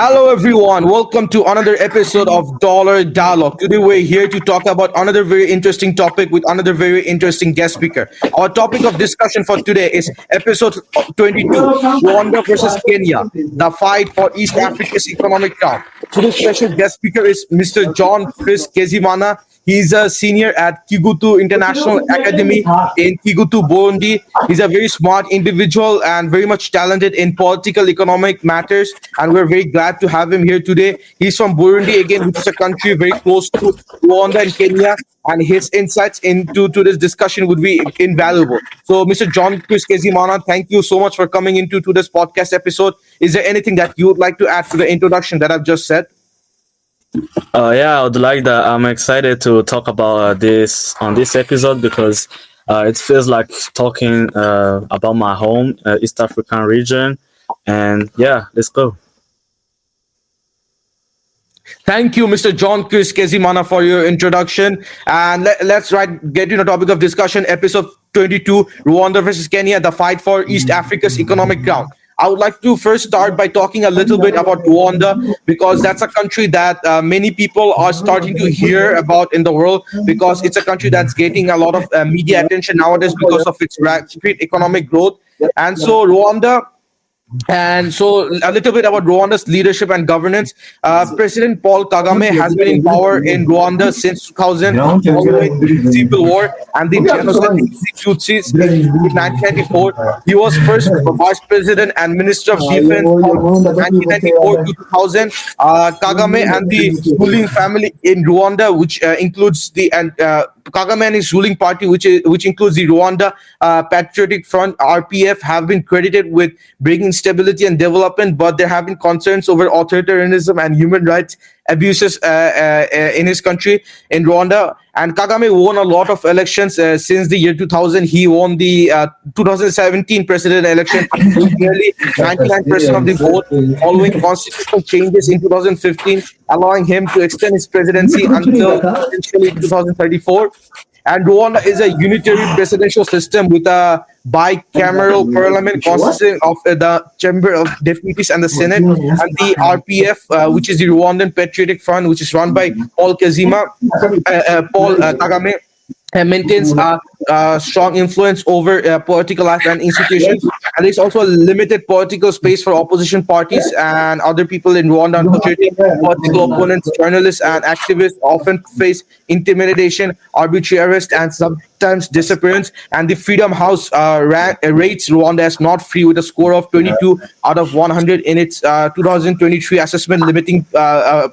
Hello, everyone. Welcome to another episode of Dollar Dialogue. Today, we're here to talk about another very interesting topic with another very interesting guest speaker. Our topic of discussion for today is episode 22, Rwanda versus Kenya, the fight for East Africa's economic crown. Today's special guest speaker is Mr. John Chris Kezimana. He's a senior at Kigutu International Academy in Kigutu, Burundi. He's a very smart individual and very much talented in political economic matters. And we're very glad to have him here today. He's from Burundi, again, which is a country very close to Rwanda and Kenya. And his insights into this discussion would be invaluable. So, Mr. John Chris Kezimana, thank you so much for coming into this podcast episode. Is there anything that you would like to add to the introduction that I've just said? Yeah, I would like that. I'm excited to talk about this on this episode because it feels like talking about my home, East African region. And yeah, let's go. Thank you, Mr. John Chris Kezimana, for your introduction. And let's get into the topic of discussion, episode 22, Rwanda versus Kenya, the fight for East Africa's economic ground. I would like to first start by talking a little bit about Rwanda, because that's a country that many people are starting to hear about in the world, because it's a country that's getting a lot of media attention nowadays because of its rapid economic growth. And so a little bit about Rwanda's leadership and governance. President Paul Kagame has been in power in Rwanda since 2000, following the civil war and the genocide against the Tutsis in 1994. He was first vice president and minister of defense from 1994 to 2000. Kagame and the ruling family in Rwanda, which includes Kagame and his ruling party, which includes the Rwanda Patriotic Front (RPF), have been credited with bringing stability and development, but there have been concerns over authoritarianism and human rights abuses in his country, in Rwanda. And Kagame won a lot of elections since the year 2000. He won the 2017 president election with nearly 99% of the vote, following constitutional changes in 2015, allowing him to extend his presidency until essentially 2034. And Rwanda is a unitary presidential system with a bicameral parliament consisting of the Chamber of Deputies and the Senate, and the RPF, which is the Rwandan Patriotic Front, which is run by Paul Kagame, maintains a strong influence over political life and institutions. And there's also a limited political space for opposition parties and other people in Rwanda. Unfortunately, political opponents, journalists, and activists often face intimidation, arbitrary arrest, and sometimes disappearance. And the Freedom House rates Rwanda as not free, with a score of 22 out of 100 in its 2023 assessment, limiting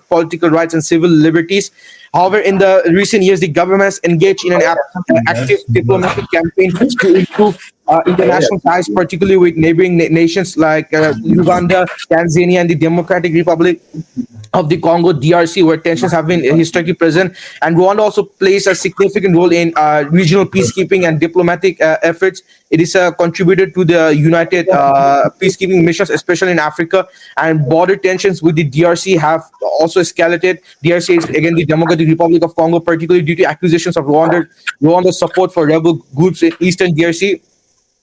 political rights and civil liberties. However, in the recent years, the government has engaged in an active diplomatic campaign to improve international ties, particularly with neighboring nations like Uganda, Tanzania, and the Democratic Republic of the Congo (DRC), where tensions have been historically present. And Rwanda also plays a significant role in regional peacekeeping and diplomatic efforts. It is a contributor to the United peacekeeping missions, especially in Africa. And border tensions with the DRC have also escalated. DRC is, again, the Democratic Republic of Congo, particularly due to accusations of Rwanda's support for rebel groups in eastern DRC.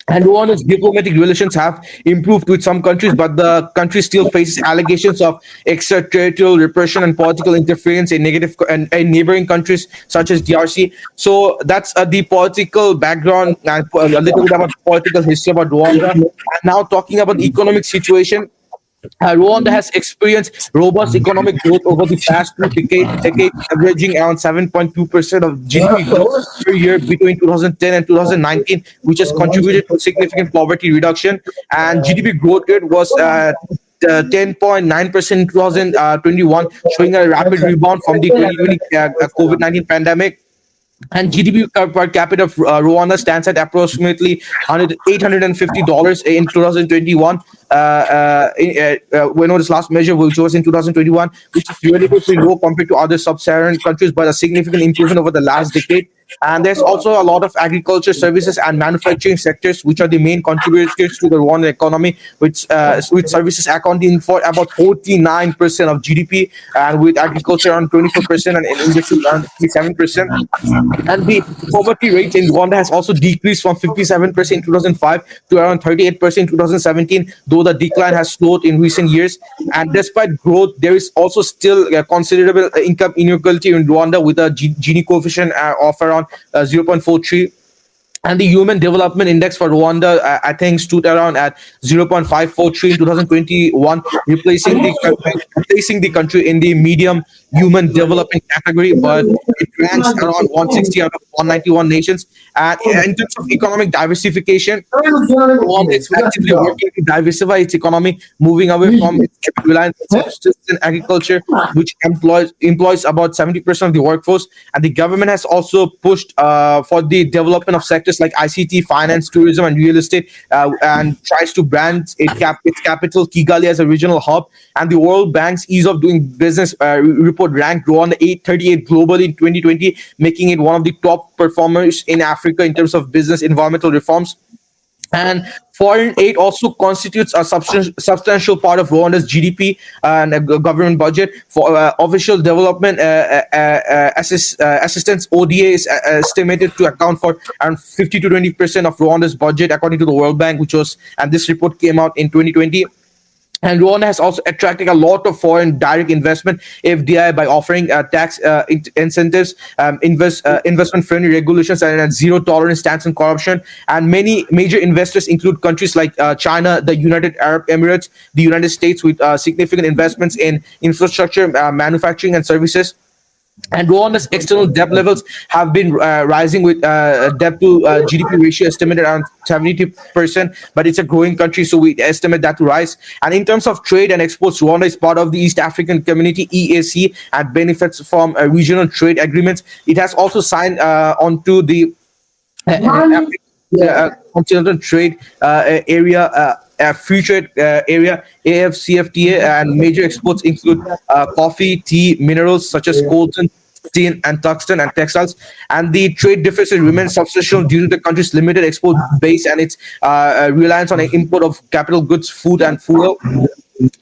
And Rwanda's diplomatic relations have improved with some countries, but the country still faces allegations of extraterritorial repression and political interference in neighboring countries such as DRC. So that's the political background and a little bit about political history about Rwanda. And now talking about the economic situation. Rwanda has experienced robust economic growth over the past decades, averaging around 7.2% of GDP growth per year between 2010 and 2019, which has contributed to significant poverty reduction. And GDP growth rate was 10.9% in 2021, showing a rapid rebound from the 2020 COVID-19 pandemic. And GDP per capita of Rwanda stands at approximately $850 in 2021. When this last measure, which was in 2021, which is relatively low compared to other sub-Saharan countries, but a significant improvement over the last decade. And there's also a lot of agriculture, services, and manufacturing sectors, which are the main contributors to the Rwandan economy, which with services accounting for about 49% of GDP, and with agriculture around 24%, and in industry around 57%. And the poverty rate in Rwanda has also decreased from 57% in 2005 to around 38% in 2017, though the decline has slowed in recent years. And despite growth, there is also still considerable income inequality in Rwanda, with a Gini coefficient of around 0.43. And the Human Development Index for Rwanda, I think, stood around at 0.543 in 2021, replacing the country in the medium human development category, but it ranks around 160 out of 191 nations. And in terms of economic diversification, Rwanda is actively working to diversify its economy, moving away from its reliance on subsistence and agriculture, which employs about 70% of the workforce. And the government has also pushed for the development of sectors like ICT, finance, tourism, and real estate, and tries to brand its capital Kigali as a regional hub. And the World Bank's Ease of Doing Business report ranked Rwanda 838 globally in 2020, making it one of the top performers in Africa in terms of business environmental reforms. And foreign aid also constitutes a substantial part of Rwanda's GDP and government budget. For official development assistance, ODA is estimated to account for around 50 to 20% of Rwanda's budget, according to the World Bank, and this report came out in 2020. And Rwanda has also attracted a lot of foreign direct investment (FDI) by offering tax incentives, investment-friendly regulations, and a zero-tolerance stance on corruption. And many major investors include countries like China, the United Arab Emirates, the United States, with significant investments in infrastructure, manufacturing, and services. And Rwanda's external debt levels have been rising, with debt to GDP ratio estimated around 70%, but it's a growing country, so we estimate that to rise. And in terms of trade and exports, Rwanda is part of the East African Community, EAC, and benefits from regional trade agreements. It has also signed onto the continental trade area, free trade area, AFCFTA, and major exports include coffee, tea, minerals such as coltan, tin, and tungsten, and textiles. And the trade deficit remains substantial due to the country's limited export base and its reliance on the import of capital goods, food, and fuel.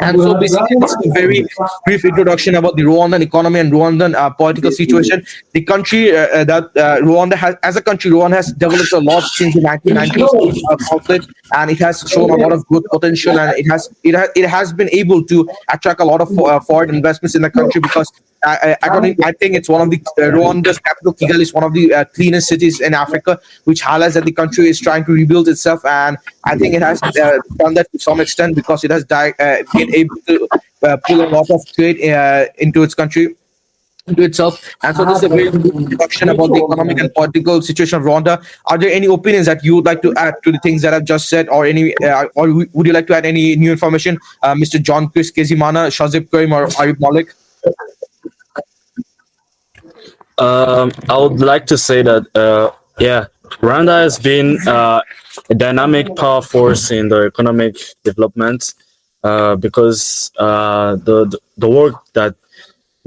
And so basically, this is a very brief introduction about the Rwandan economy and Rwandan political situation. The country Rwanda has, as a country, Rwanda has developed a lot since the 1990s conflict, and it has shown a lot of growth potential, and it has been able to attract a lot of foreign investments in the country, because I think it's one of the Rwanda's capital, Kigali, is one of the cleanest cities in Africa, which highlights that the country is trying to rebuild itself. And I think it has done that to some extent, because it has been able to pull a lot of trade into its country, into itself. And so this is a very good introduction about the economic and political situation of Rwanda. Are there any opinions that you would like to add to the things that I've just said, or would you like to add any new information, Mr. John Chris, Kezimana, Shazib Karim, or Arif Malik? I would like to say that, Rwanda has been a dynamic power force in the economic development, because the work that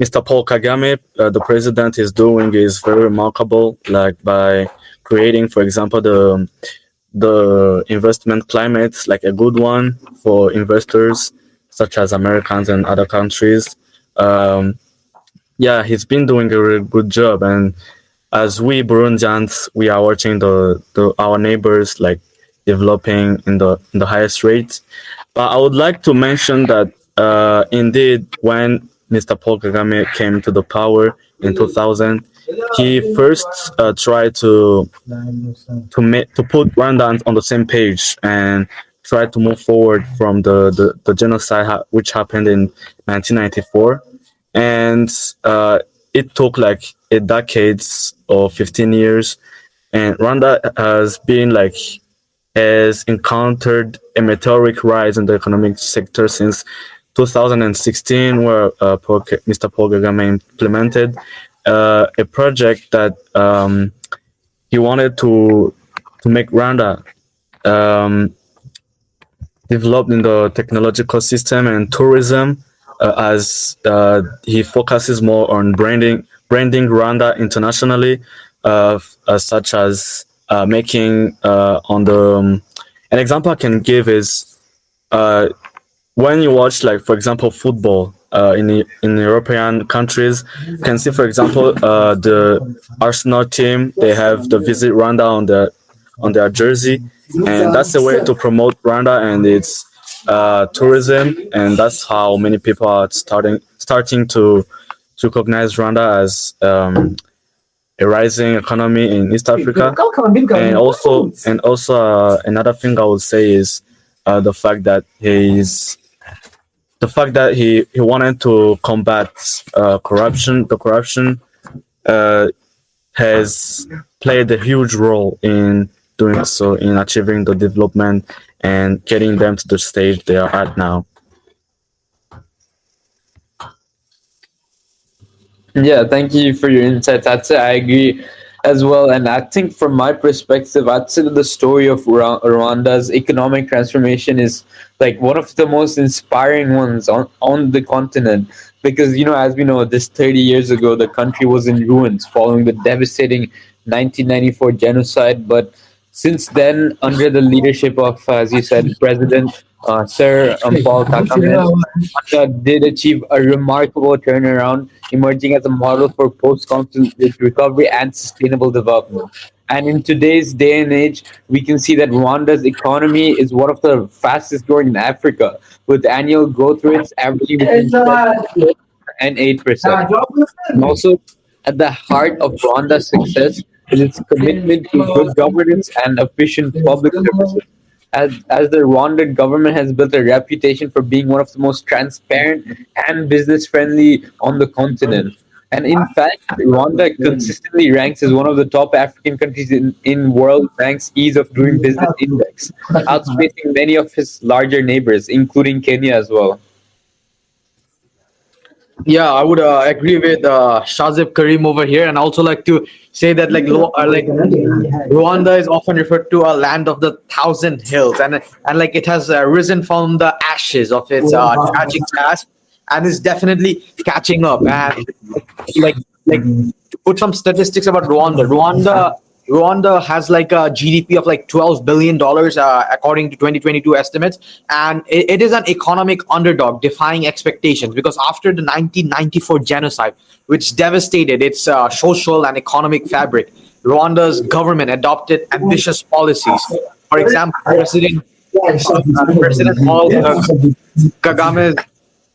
Mr. Paul Kagame, the president, is doing is very remarkable. Like by creating, for example, the investment climate, like a good one for investors such as Americans and other countries. He's been doing a really good job, and as we Burundians, we are watching our neighbors like developing in the highest rates. But I would like to mention that indeed, when Mr. Paul Kagame came to the power in 2000, he first tried to put Rwandans on the same page and tried to move forward from the genocide which happened in 1994. And it took like a decades or 15 years, and Rwanda has encountered a meteoric rise in the economic sector since 2016, where Mr. Paul Kagame implemented a project that he wanted to make Rwanda developed in the technological system and tourism, as he focuses more on branding Rwanda internationally. such as making on the an example I can give is uh, when you watch, like, for example, football in European countries, you can see, for example, the Arsenal team, they have the Visit Rwanda on their jersey, and that's a way to promote Rwanda and its tourism, and that's how many people are starting to recognize Rwanda as a rising economy in East Africa. And also another thing I would say is the fact that he wanted to combat corruption. The corruption uh, has played a huge role in doing so, in achieving the development and getting them to the stage they are at now. Yeah, thank you for your insights. I agree as well. And I think from my perspective, I'd say that the story of Rwanda's economic transformation is like one of the most inspiring ones on the continent. Because, as we know, this 30 years ago, the country was in ruins following the devastating 1994 genocide. But since then, under the leadership of, as you said, President Sir Paul Kagame, did achieve a remarkable turnaround, emerging as a model for post-conflict recovery and sustainable development. And in today's day and age, we can see that Rwanda's economy is one of the fastest growing in Africa, with annual growth rates averaging between 7 and 8%. And also, at the heart of Rwanda's success is its commitment to good governance and efficient public services. As the Rwandan government has built a reputation for being one of the most transparent and business friendly on the continent. And in fact, Rwanda consistently ranks as one of the top African countries in World Bank's Ease of Doing Business Index, outspacing many of its larger neighbors, including Kenya as well. Yeah, I would agree with Shazib Karim over here, and also like to say that like Rwanda is often referred to a land of the thousand hills, and like it has risen from the ashes of its tragic past, and is definitely catching up. And like to put some statistics about Rwanda has like a GDP of like $12 billion according to 2022 estimates, and it is an economic underdog, defying expectations. Because after the 1994 genocide, which devastated its social and economic fabric, Rwanda's government adopted ambitious policies. For example, President Paul Kagame's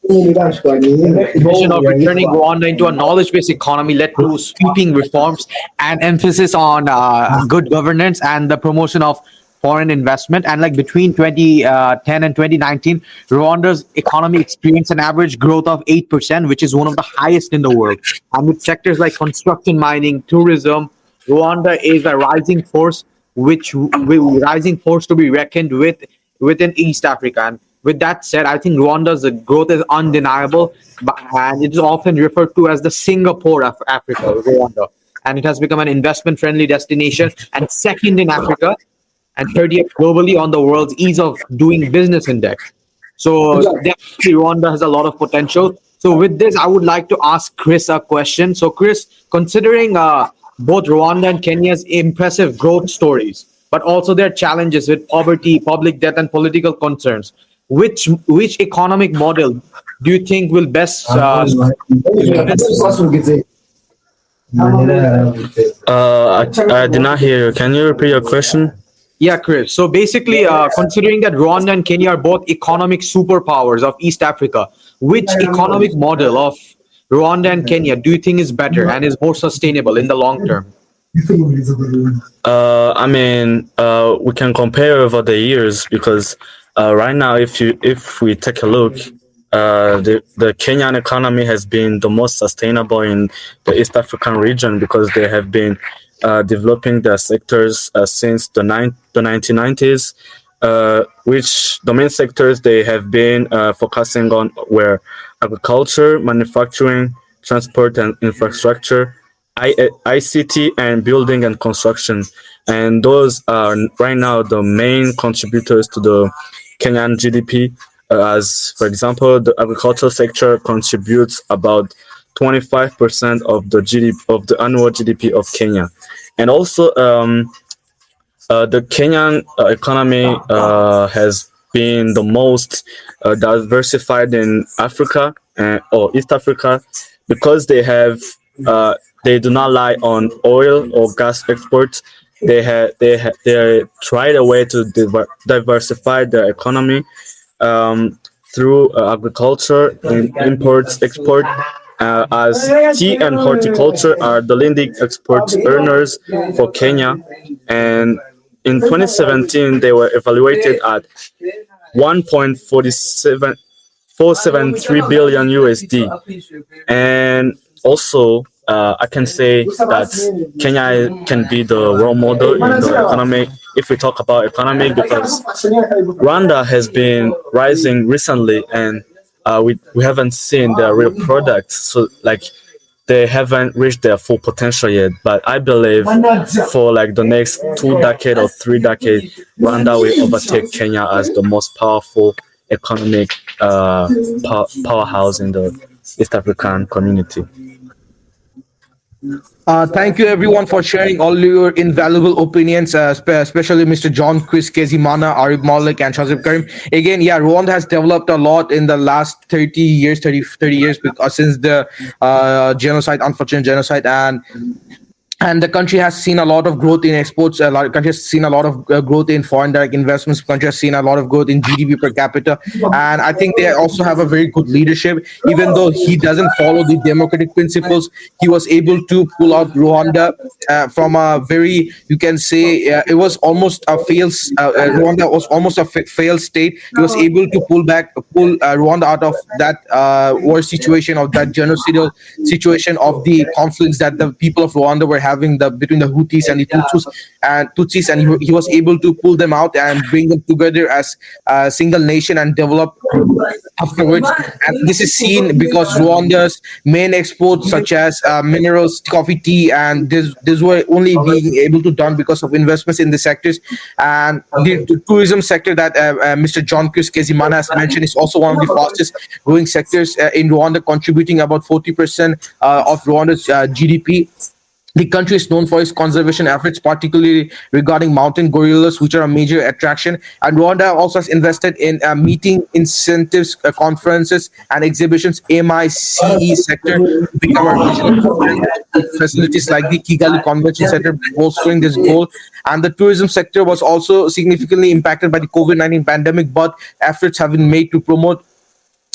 vision of returning Rwanda into a knowledge-based economy led to sweeping reforms and emphasis on good governance and the promotion of foreign investment. And like between 2010 and 2019, Rwanda's economy experienced an average growth of 8%, which is one of the highest in the world. And with sectors like construction, mining, tourism, Rwanda is a rising force, rising force to be reckoned with within East Africa. And with that said, I think Rwanda's growth is undeniable, and it is often referred to as the Singapore of Africa, Rwanda. And it has become an investment-friendly destination, and second in Africa, and 30th globally on the world's ease of doing business index. So definitely Rwanda has a lot of potential. So with this, I would like to ask Chris a question. So Chris, considering both Rwanda and Kenya's impressive growth stories, but also their challenges with poverty, public debt, and political concerns, which economic model do you think will best I did not hear you. Can you repeat your question? Yeah, Chris. So basically, considering that Rwanda and Kenya are both economic superpowers of East Africa, which economic model of Rwanda and Kenya do you think is better and is more sustainable in the long term? I mean, we can compare over the years because right now, if we take a look, the Kenyan economy has been the most sustainable in the East African region because they have been developing their sectors since the 1990s, which the main sectors they have been focusing on were agriculture, manufacturing, transport and infrastructure, ICT, and building and construction. And those are right now the main contributors to the Kenyan GDP. As, for example, the agricultural sector contributes about 25% of the GDP of the annual GDP of Kenya, and also the Kenyan economy has been the most diversified in Africa or East Africa because they do not rely on oil or gas exports. They tried a way to diversify their economy um, through agriculture and imports export. As tea and horticulture are the leading export earners for Kenya, and in 2017 they were evaluated at 1.473 billion USD. And also, I can say that Kenya can be the role model in the economic. If we talk about economic, because Rwanda has been rising recently, and we haven't seen their real products. So like they haven't reached their full potential yet. But I believe for like the next 2 decades or 3 decades, Rwanda will overtake Kenya as the most powerful economic powerhouse in the East African community. Thank you, everyone, for sharing all your invaluable opinions, especially Mr. John, Chris, Kezimana, Arif Malik, and Shazib Karim. Again, yeah, Rwanda has developed a lot in the last 30 years, 30 years, because since the genocide, unfortunate genocide, and the country has seen a lot of growth in exports. A lot of country has seen a lot of growth in foreign direct investments. Country has seen a lot of growth in GDP per capita, and I think they also have a very good leadership. Even though he doesn't follow the democratic principles, he was able to pull out Rwanda from a very, you can say, it was almost a failed. Rwanda was almost a failed state. He was able to pull Rwanda out of that war situation, of that genocidal situation, of the conflicts that the people of Rwanda were having between the Houthis and the Tutsis, and he was able to pull them out and bring them together as a single nation and develop afterwards. And this is seen because Rwanda's main exports, such as minerals, coffee, tea, and this were only being able to done because of investments in the sectors. And the tourism sector that Mr. John Chris Kezimana has mentioned is also one of the fastest growing sectors in Rwanda, contributing about 40% of Rwanda's GDP. The country is known for its conservation efforts, particularly regarding mountain gorillas, which are a major attraction. And Rwanda also has invested in meeting incentives, conferences, and exhibitions. MICE sector to become a regional facilities like the Kigali Convention Center, bolstering this goal. And the tourism sector was also significantly impacted by the COVID-19 pandemic, but efforts have been made to promote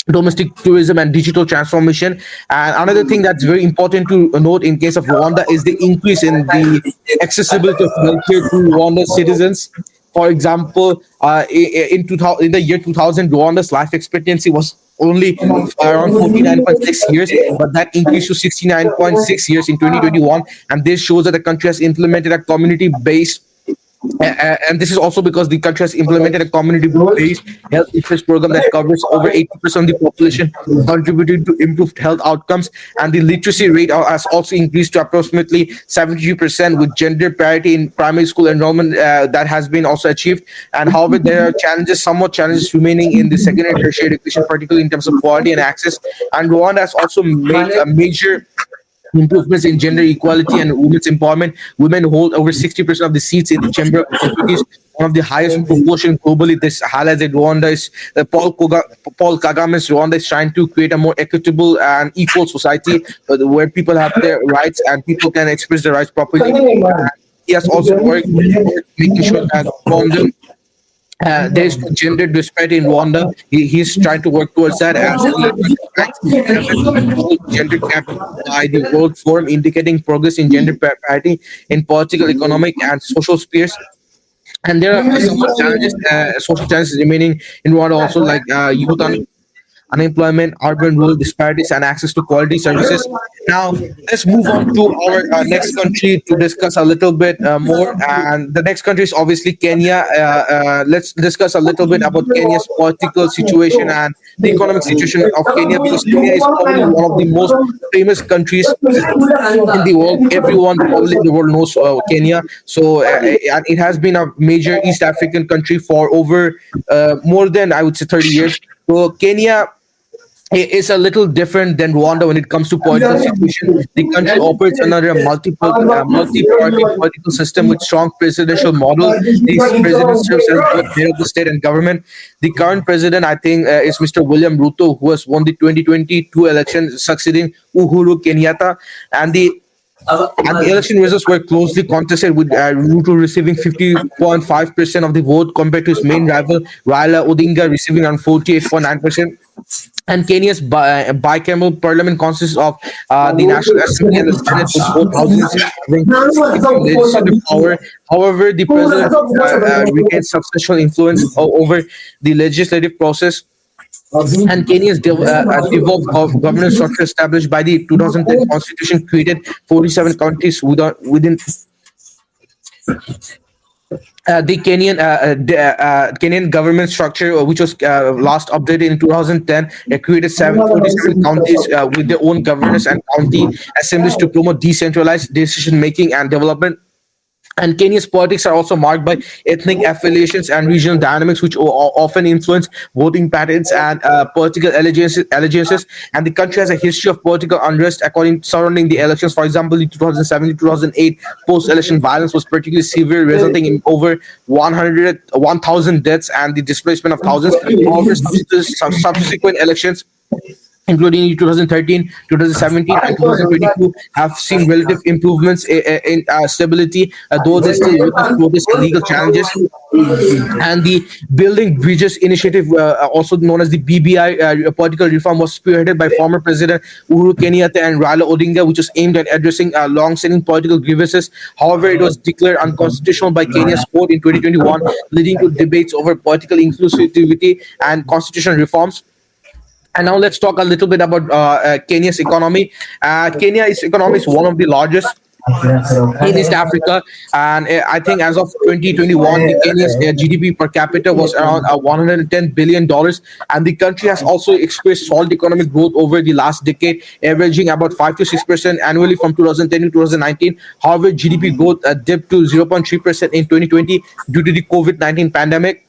domestic tourism and digital transformation. And another thing that's very important to note in case of Rwanda is the increase in the accessibility of healthcare to Rwanda's citizens. For example, in the year 2000, Rwanda's life expectancy was only around 49.6 years, but that increased to 69.6 years in 2021. And this shows that the country has implemented a community-based and this is also because the country has implemented a community-based health insurance program that covers over 80% of the population, contributing to improved health outcomes. And the literacy rate has also increased to approximately 72%, with gender parity in primary school enrollment that has been also achieved. And however, there are somewhat challenges remaining in the secondary and tertiary education, particularly in terms of quality and access. And Rwanda has also made a major improvements in gender equality and women's empowerment. Women hold over 60% of the seats in the Chamber of Deputies, one of the highest proportion globally. This highlights that Rwanda is Paul Kagame's Rwanda is trying to create a more equitable and equal society where people have their rights and people can express their rights properly. He has also worked making sure that Rwanda there's gender disparity in Rwanda. He's trying to work towards that, and gender gap by the World Forum, indicating progress in gender parity in political, economic, and social spheres. And there are some challenges, social challenges remaining in Rwanda also, like youth unemployment, urban rural disparities, and access to quality services. Now, let's move on to our next country to discuss a little bit more. And the next country is obviously Kenya. Let's discuss a little bit about Kenya's political situation and the economic situation of Kenya, because Kenya is probably one of the most famous countries in the world. Everyone probably in the world knows Kenya. So, and it has been a major East African country for over more than, I would say, 30 years. So Kenya is a little different than Rwanda when it comes to political situation. The country operates under a multi-party political system with strong presidential model. The president serves as both head of the state and government. The current president, I think, is Mr. William Ruto, who has won the 2022 election, succeeding Uhuru Kenyatta, and the election results were closely contested, with Ruto receiving 50.5% of the vote compared to his main rival Raila Odinga receiving around 48.9%. And Kenya's bicameral parliament consists of the National Assembly and the Senate, with both houses having significant legislative power. However, the president retains substantial influence over the legislative process. And Kenya's devolved governance structure established by the 2010 constitution created 47 counties within the Kenyan government structure, which was last updated in 2010, created 47 counties with their own governors and county assemblies to promote decentralized decision making and development. And Kenya's politics are also marked by ethnic affiliations and regional dynamics, which often influence voting patterns and political allegiances. And the country has a history of political unrest surrounding the elections. For example, in 2007 to 2008, post-election violence was particularly severe, resulting in over 1,000 deaths and the displacement of thousands. However, subsequent elections, including 2013, 2017, and 2022, have seen relative improvements in stability, though they still notice legal challenges. And the Building Bridges Initiative, also known as the BBI, political reform was spearheaded by former President Uhuru Kenyatta and Raila Odinga, which was aimed at addressing long-standing political grievances. However, it was declared unconstitutional by Kenya's court in 2021, leading to debates over political inclusivity and constitutional reforms. And now let's talk a little bit about Kenya's economy. Kenya's economy is one of the largest in East Africa, and I think as of 2021, the Kenya's GDP per capita was around $110 billion, and the country has also experienced solid economic growth over the last decade, averaging about 5 to 6% annually from 2010 to 2019. However, GDP growth dipped to 0.3% in 2020 due to the COVID-19 pandemic,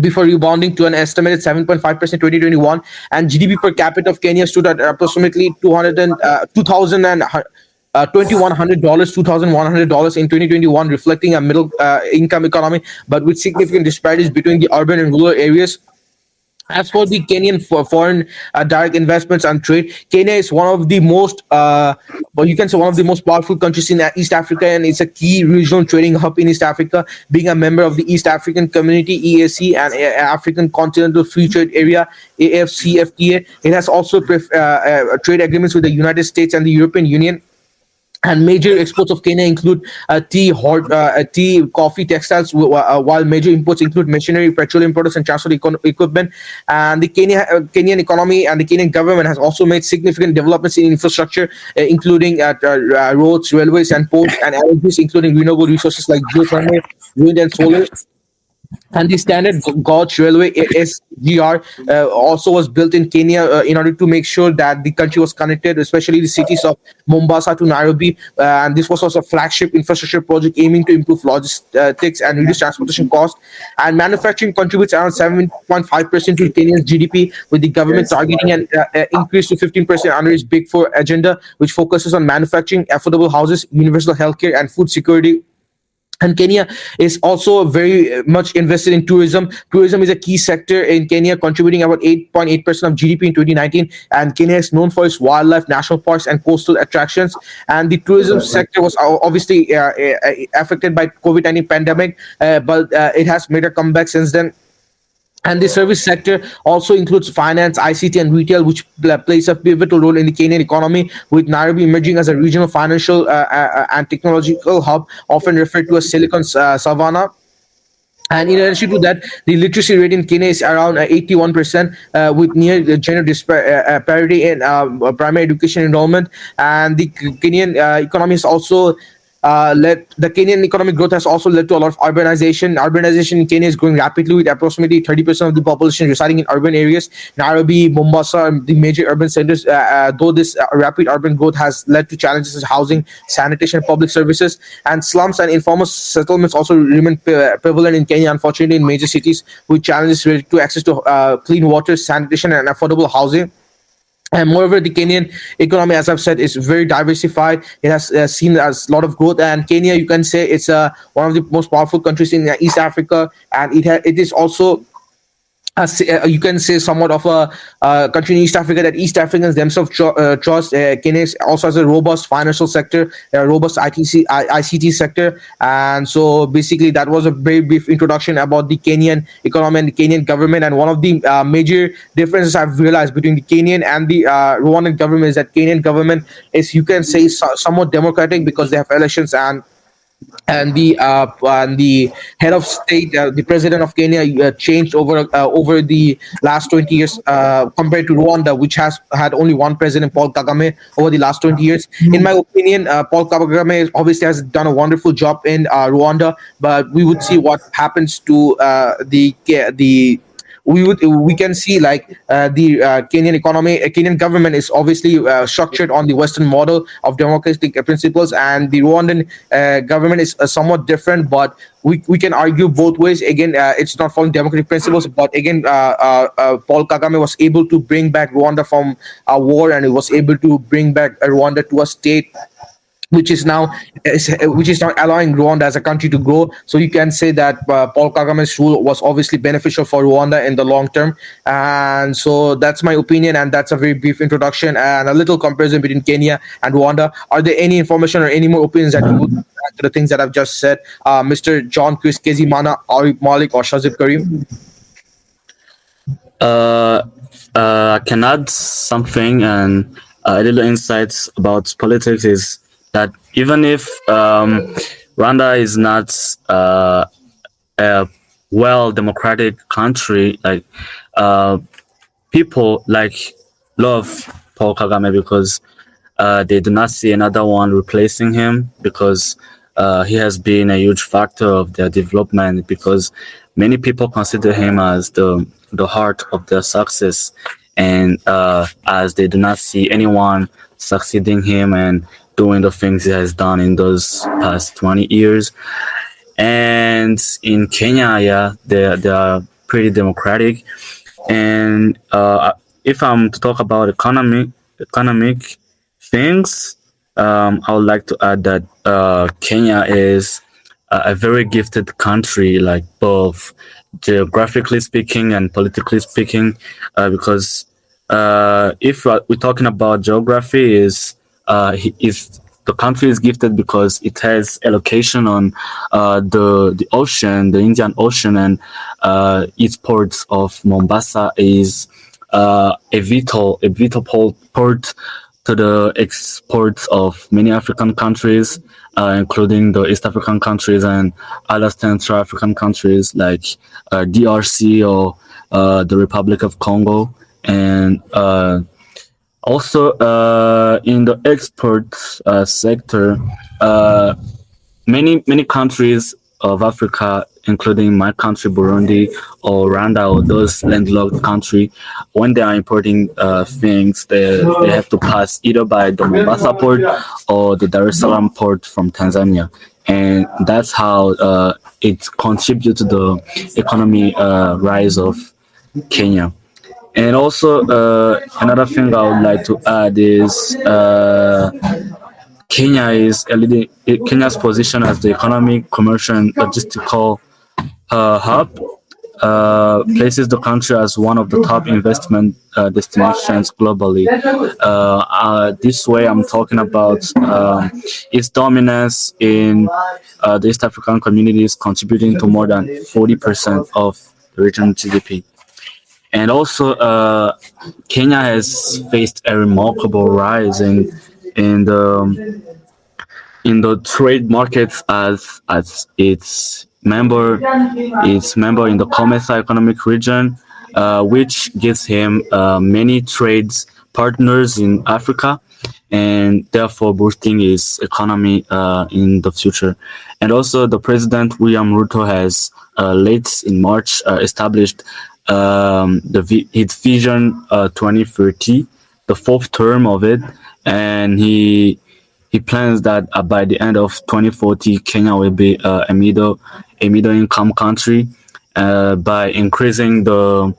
before rebounding to an estimated 7.5% 2021. And GDP per capita of Kenya stood at approximately $2,100 in 2021, reflecting a middle income economy, but with significant disparities between the urban and rural areas. As for the Kenyan foreign direct investments and trade, Kenya is one of the most, you can say one of the most powerful countries in East Africa, and it's a key regional trading hub in East Africa, being a member of the East African Community (EAC) and African Continental Free Trade Area (AFCFTA). It has also trade agreements with the United States and the European Union. And major exports of Kenya include tea, coffee, textiles, while major imports include machinery, petroleum products, and transport equipment. And the Kenyan economy and the Kenyan government has also made significant developments in infrastructure, including roads, railways, and ports, and energies, including renewable resources like geothermal, wind, and solar. And the standard gauge railway (SGR) also was built in Kenya in order to make sure that the country was connected, especially the cities of Mombasa to Nairobi. And this was also a flagship infrastructure project aiming to improve logistics and reduce transportation costs. And manufacturing contributes around 7.5% to Kenya's GDP, with the government targeting an increase to 15% under its Big Four agenda, which focuses on manufacturing, affordable houses, universal healthcare, and food security. And Kenya is also very much invested in tourism. Tourism is a key sector in Kenya, contributing about 8.8% of GDP in 2019. And Kenya is known for its wildlife, national parks, and coastal attractions. And the tourism sector was obviously affected by COVID-19 pandemic, but it has made a comeback since then. And the service sector also includes finance, ICT, and retail, which plays a pivotal role in the Kenyan economy, with Nairobi emerging as a regional financial and technological hub, often referred to as Silicon Savannah. And in addition to that, the literacy rate in Kenya is around 81%, with near gender parity in primary education enrollment. And the Kenyan economy is also led the Kenyan economic growth has also led to a lot of urbanization. Urbanization in Kenya is growing rapidly, with approximately 30% of the population residing in urban areas. Nairobi, Mombasa, and the major urban centers. Though this rapid urban growth has led to challenges in housing, sanitation, public services, and slums and informal settlements also remain prevalent in Kenya. Unfortunately, in major cities, with challenges related to access to clean water, sanitation, and affordable housing. And moreover, the Kenyan economy, as I've said, is very diversified. It has seen a lot of growth, and Kenya, you can say, it's one of the most powerful countries in East Africa, and it is also you can say somewhat of a country in East Africa that East Africans themselves trust. Kenya also has a robust financial sector, a robust ICT sector, and so basically that was a very brief introduction about the Kenyan economy and the Kenyan government. And one of the major differences I've realized between the Kenyan and the Rwandan government is that Kenyan government is, you can say, somewhat democratic because they have elections, and the head of state, the president of Kenya, changed over the last 20 years compared to Rwanda, which has had only one president, Paul Kagame, over the last 20 years. In my opinion, Paul Kagame obviously has done a wonderful job in Rwanda, but we would see what happens to the we can see like the Kenyan economy, Kenyan government is obviously structured on the Western model of democratic principles, and the Rwandan government is somewhat different. But we can argue both ways. Again, it's not following democratic principles, but again, Paul Kagame was able to bring back Rwanda from a war, and he was able to bring back Rwanda to a state which is now allowing Rwanda as a country to grow. So you can say that Paul Kagame's rule was obviously beneficial for Rwanda in the long term. And so that's my opinion, and that's a very brief introduction and a little comparison between Kenya and Rwanda. Are there any information or any more opinions that you would add to the things that I've just said, Mr. John Chris, Kezimana, Arif Malik, or Shazib Karim? I can add something, and a little insights about politics is that even if Rwanda is not a well democratic country, like people like love Paul Kagame because they do not see another one replacing him, because he has been a huge factor of their development, because many people consider him as the heart of their success, and as they do not see anyone succeeding him and doing the things he has done in those past 20 years. And in Kenya, yeah, they are pretty democratic. And if I'm to talk about economic things, I would like to add that Kenya is a very gifted country, like both geographically speaking and politically speaking, because if we're talking about geography, is the country is gifted because it has allocation on the ocean, the Indian Ocean, and its ports of Mombasa is a vital port to the exports of many African countries, including the East African countries and other Central African countries like DRC or the Republic of Congo, and also in the export sector, many countries of Africa, including my country, Burundi, or Rwanda, or those landlocked country, when they are importing things, they have to pass either by the Mombasa port or the Dar es Salaam port from Tanzania. And that's how it contributes to the economy rise of Kenya. And also, another thing I would like to add is Kenya's position as the economic, commercial, and logistical hub places the country as one of the top investment destinations globally. This way, I'm talking about its dominance in the East African communities, contributing to more than 40% of the regional GDP. And also, Kenya has faced a remarkable rise in the trade markets as its member in the COMESA economic region, which gives him many trades partners in Africa. and therefore boosting its economy in the future. And also, the president William Ruto has late in March established its vision 2030, the fourth term of it, and he plans that by the end of 2040, Kenya will be a middle income country by increasing the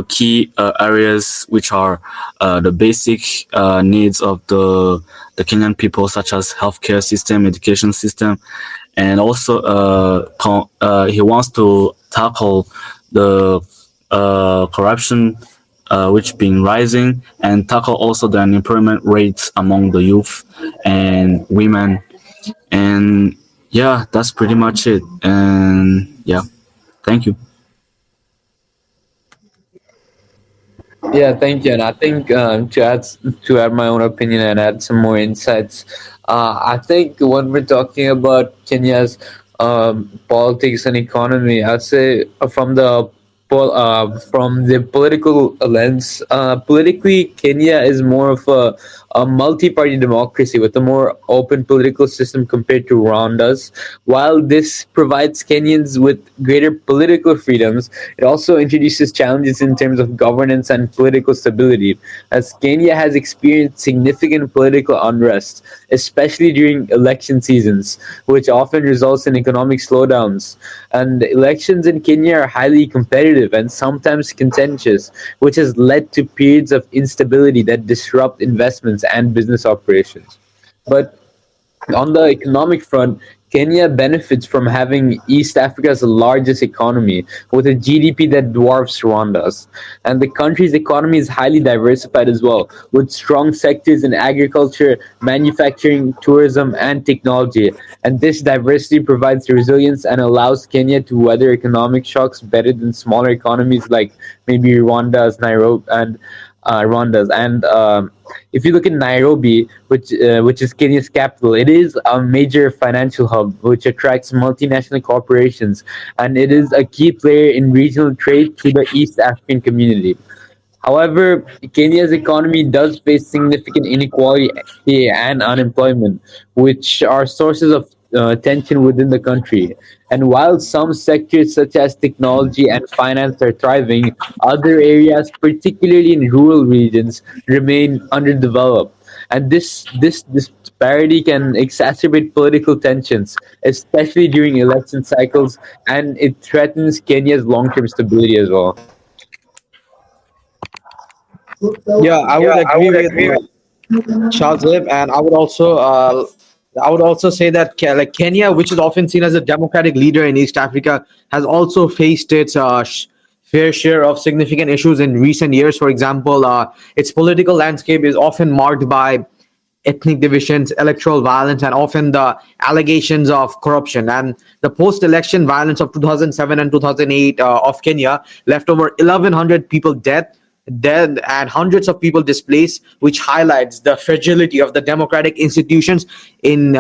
key areas which are the basic needs of the Kenyan people, such as healthcare system, education system, and also he wants to tackle the corruption which been rising, and tackle also the unemployment rates among the youth and women. And yeah, that's pretty much it. And yeah, thank you. Yeah, thank you. And I think to add my own opinion and add some more insights, I think when we're talking about Kenya's politics and economy, I'd say from the political lens, politically, Kenya is more of a multi-party democracy with a more open political system compared to Rwanda's. While this provides Kenyans with greater political freedoms, it also introduces challenges in terms of governance and political stability, as Kenya has experienced significant political unrest, especially during election seasons, which often results in economic slowdowns. And elections in Kenya are highly competitive and sometimes contentious, which has led to periods of instability that disrupt investments and business operations. But on the economic front, Kenya benefits from having East Africa's largest economy with a GDP that dwarfs Rwanda's. And the country's economy is highly diversified as well, with strong sectors in agriculture, manufacturing, tourism, and technology. And this diversity provides resilience and allows Kenya to weather economic shocks better than smaller economies like maybe Rwanda's. And if you look at Nairobi, which is Kenya's capital, it is a major financial hub which attracts multinational corporations, and it is a key player in regional trade to the East African community. However, Kenya's economy does face significant inequality and unemployment, which are sources of tension within the country. And while some sectors such as technology and finance are thriving, other areas, particularly in rural regions, remain underdeveloped. And this disparity can exacerbate political tensions, especially during election cycles, and it threatens Kenya's long-term stability as well. Yeah, I would agree with Shazib, and I would also say that Kenya, which is often seen as a democratic leader in East Africa, has also faced its fair share of significant issues in recent years. For example, its political landscape is often marked by ethnic divisions, electoral violence, and often the allegations of corruption. And the post-election violence of 2007 and 2008 of Kenya left over 1,100 people dead and hundreds of people displaced, which highlights the fragility of the democratic institutions in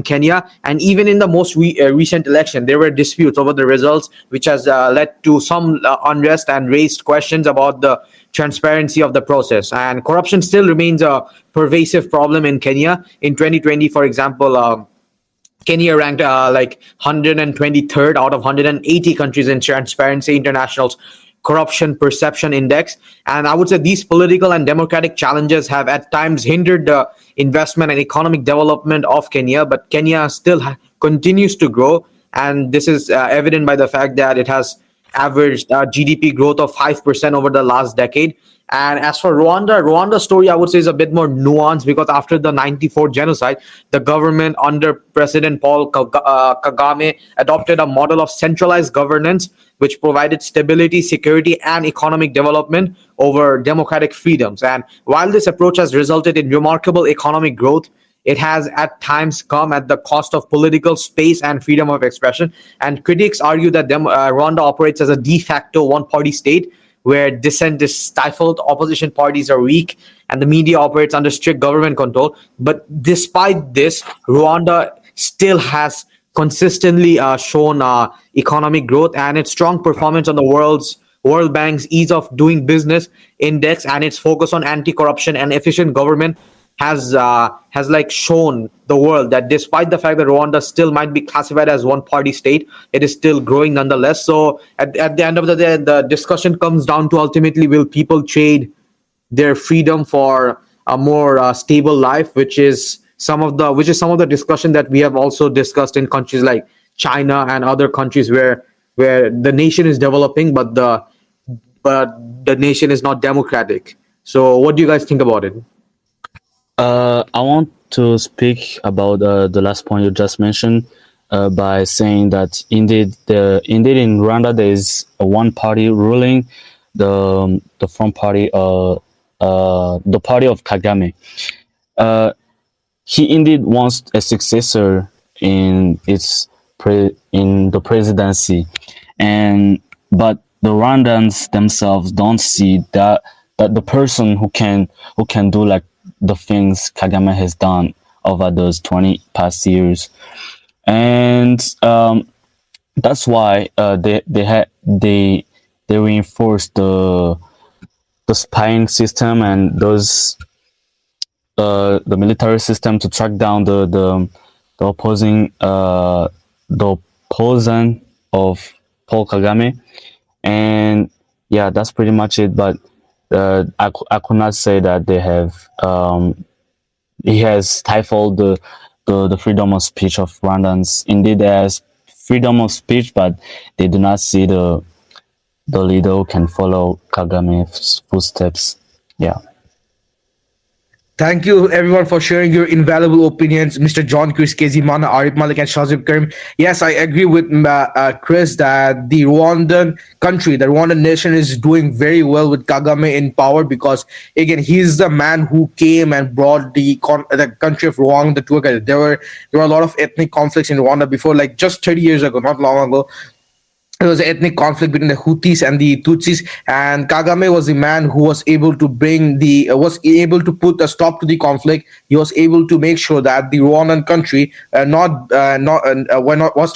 Kenya. And even in the most recent election, there were disputes over the results, which has led to some unrest and raised questions about the transparency of the process. And corruption still remains a pervasive problem in Kenya. In 2020, for example, Kenya ranked like 123rd out of 180 countries in Transparency International's Corruption Perception Index. And I would say these political and democratic challenges have at times hindered the investment and economic development of Kenya, but Kenya still continues to grow. And this is evident by the fact that it has averaged GDP growth of 5% over the last decade. And as for Rwanda's story, I would say is a bit more nuanced, because after the 94 genocide, the government under President Paul Kagame adopted a model of centralized governance, which provided stability, security, and economic development over democratic freedoms. And while this approach has resulted in remarkable economic growth, it has at times come at the cost of political space and freedom of expression. And critics argue that Rwanda operates as a de facto one-party state, where dissent is stifled, opposition parties are weak, and the media operates under strict government control. But despite this, Rwanda still has consistently shown economic growth, and its strong performance on the World Bank's Ease of Doing Business Index and its focus on anti-corruption and efficient government has like shown the world that despite the fact that Rwanda still might be classified as one party state, it is still growing nonetheless. So at the end of the day, the discussion comes down to ultimately, will people trade their freedom for a more stable life, which is some of the discussion that we have also discussed in countries like China and other countries where the nation is developing, but the nation is not democratic. So what do you guys think about it? I want to speak about the last point you just mentioned by saying that indeed in Rwanda there is a one party ruling, the front party, the party of Kagame. He indeed wants a successor in the presidency, and but the Rwandans themselves don't see that the person who can do like the things Kagame has done over those 20 past years, and that's why they reinforced the spying system and the military system to track down the opposing the opposant of Paul Kagame, and yeah, that's pretty much it. But I could not say that he has stifled the freedom of speech of Rwandans. Indeed, there's freedom of speech, but they do not see the leader who can follow Kagame's footsteps. Yeah. Thank you, everyone, for sharing your invaluable opinions. Mr. John, Chris, Kezimana, Arif Malik, and Shazib Karim. Yes, I agree with Chris that the Rwandan country, the Rwandan nation, is doing very well with Kagame in power because, again, he's the man who came and brought the country of Rwanda together. There were a lot of ethnic conflicts in Rwanda before, like just 30 years ago, not long ago. There was an ethnic conflict between the Houthis and the Tutsis, and Kagame was the man who was able to put a stop to the conflict. He was able to make sure that the Rwandan country was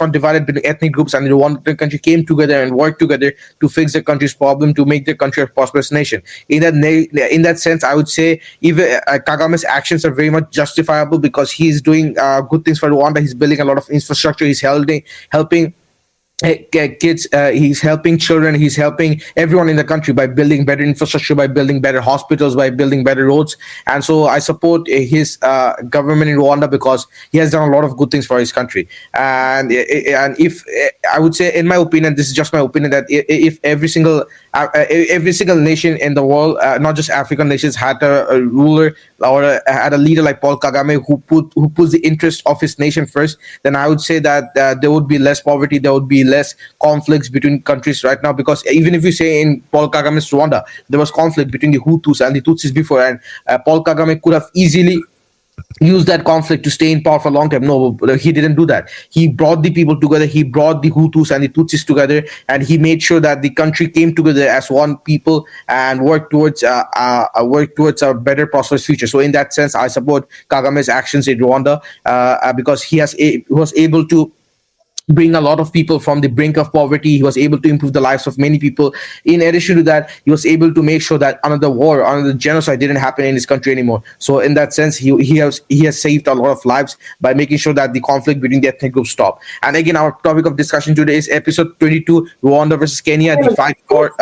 not divided between ethnic groups, and the Rwandan country came together and worked together to fix the country's problem, to make the country a prosperous nation. In that sense, I would say even Kagame's actions are very much justifiable because he's doing good things for Rwanda. He's building a lot of infrastructure. He's helping kids, he's helping children, he's helping everyone in the country by building better infrastructure, by building better hospitals, by building better roads. And so I support his government in Rwanda because he has done a lot of good things for his country. And if I would say, in my opinion, this is just my opinion, that if every single nation in the world, not just African nations, had a ruler or had a leader like Paul Kagame who puts the interest of his nation first, then I would say that there would be less poverty, there would be less conflicts between countries right now. Because even if you say in Paul Kagame's Rwanda, there was conflict between the Hutus and the Tutsis before, and Paul Kagame could have easily use that conflict to stay in power for a long time. No, he didn't do that. He brought the people together. He brought the Hutus and the Tutsis together, and he made sure that the country came together as one people and worked towards a better, prosperous future. So, in that sense, I support Kagame's actions in Rwanda because he was able to bring a lot of people from the brink of poverty. He was able to improve the lives of many people. In addition to that, he was able to make sure that another genocide didn't happen in his country anymore. So in that sense, he has saved a lot of lives by making sure that the conflict between the ethnic groups stop. And again, our topic of discussion today is episode 22, Rwanda versus Kenya, the fight for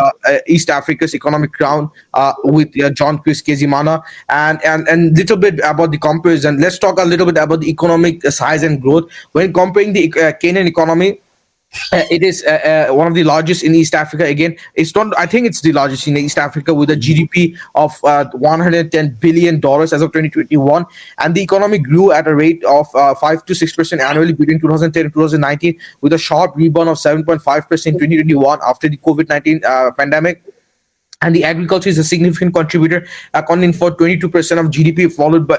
East Africa's economic crown, with John, Chris, Kezimana, and little bit about the comparison. Let's talk a little bit about the economic size and growth. When comparing the Kenyan economy, it is one of the largest in East Africa. Again, it's not, I think it's the largest in East Africa, with a GDP of $110 billion as of 2021, and the economy grew at a rate of 5 to 6% annually between 2010 and 2019, with a sharp rebound of 7.5% in 2021 after the COVID-19 pandemic. And the agriculture is a significant contributor, accounting for 22% of GDP, followed by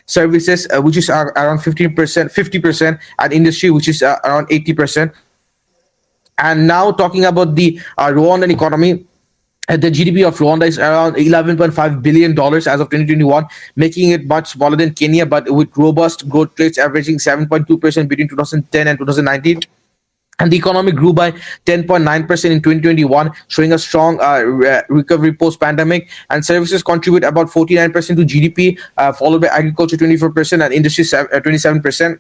services, which is around 50%, and industry, which is around 80%. And now talking about the Rwandan economy, the GDP of Rwanda is around $11.5 billion as of 2021, making it much smaller than Kenya, but with robust growth rates averaging 7.2% between 2010 and 2019. and the economy grew by 10.9% in 2021, showing a strong recovery post-pandemic. And services contribute about 49% to GDP, followed by agriculture 24% and industry 27%.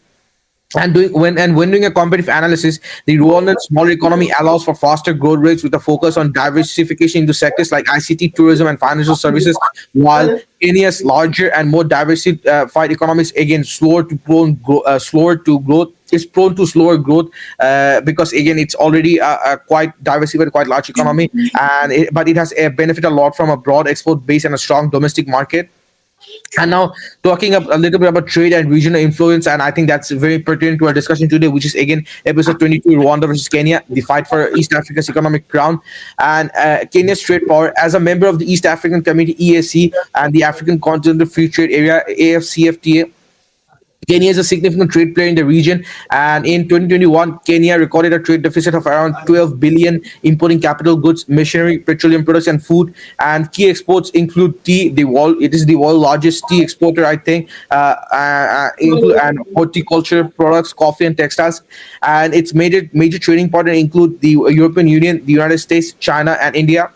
And when doing a competitive analysis, the Rwandan smaller economy allows for faster growth rates with a focus on diversification into sectors like ICT, tourism, and financial services, while Kenya's larger and more diversified economies again slower to growth is prone to slower growth because again it's already a quite diversified, quite large economy, but it has benefit a lot from a broad export base and a strong domestic market. And now talking a little bit about trade and regional influence, and I think that's very pertinent to our discussion today, which is again episode 22, Rwanda versus Kenya, the fight for East Africa's economic crown. And Kenya's trade power as a member of the East African Community (EAC) and the African Continental Free Trade Area (AFCFTA). Kenya is a significant trade player in the region, and in 2021, Kenya recorded a trade deficit of around 12 billion, importing capital goods, machinery, petroleum products, and food. And key exports include tea. It is the world's largest tea exporter, I think, and horticulture products, coffee, and textiles. And its major trading partners include the European Union, the United States, China, and India.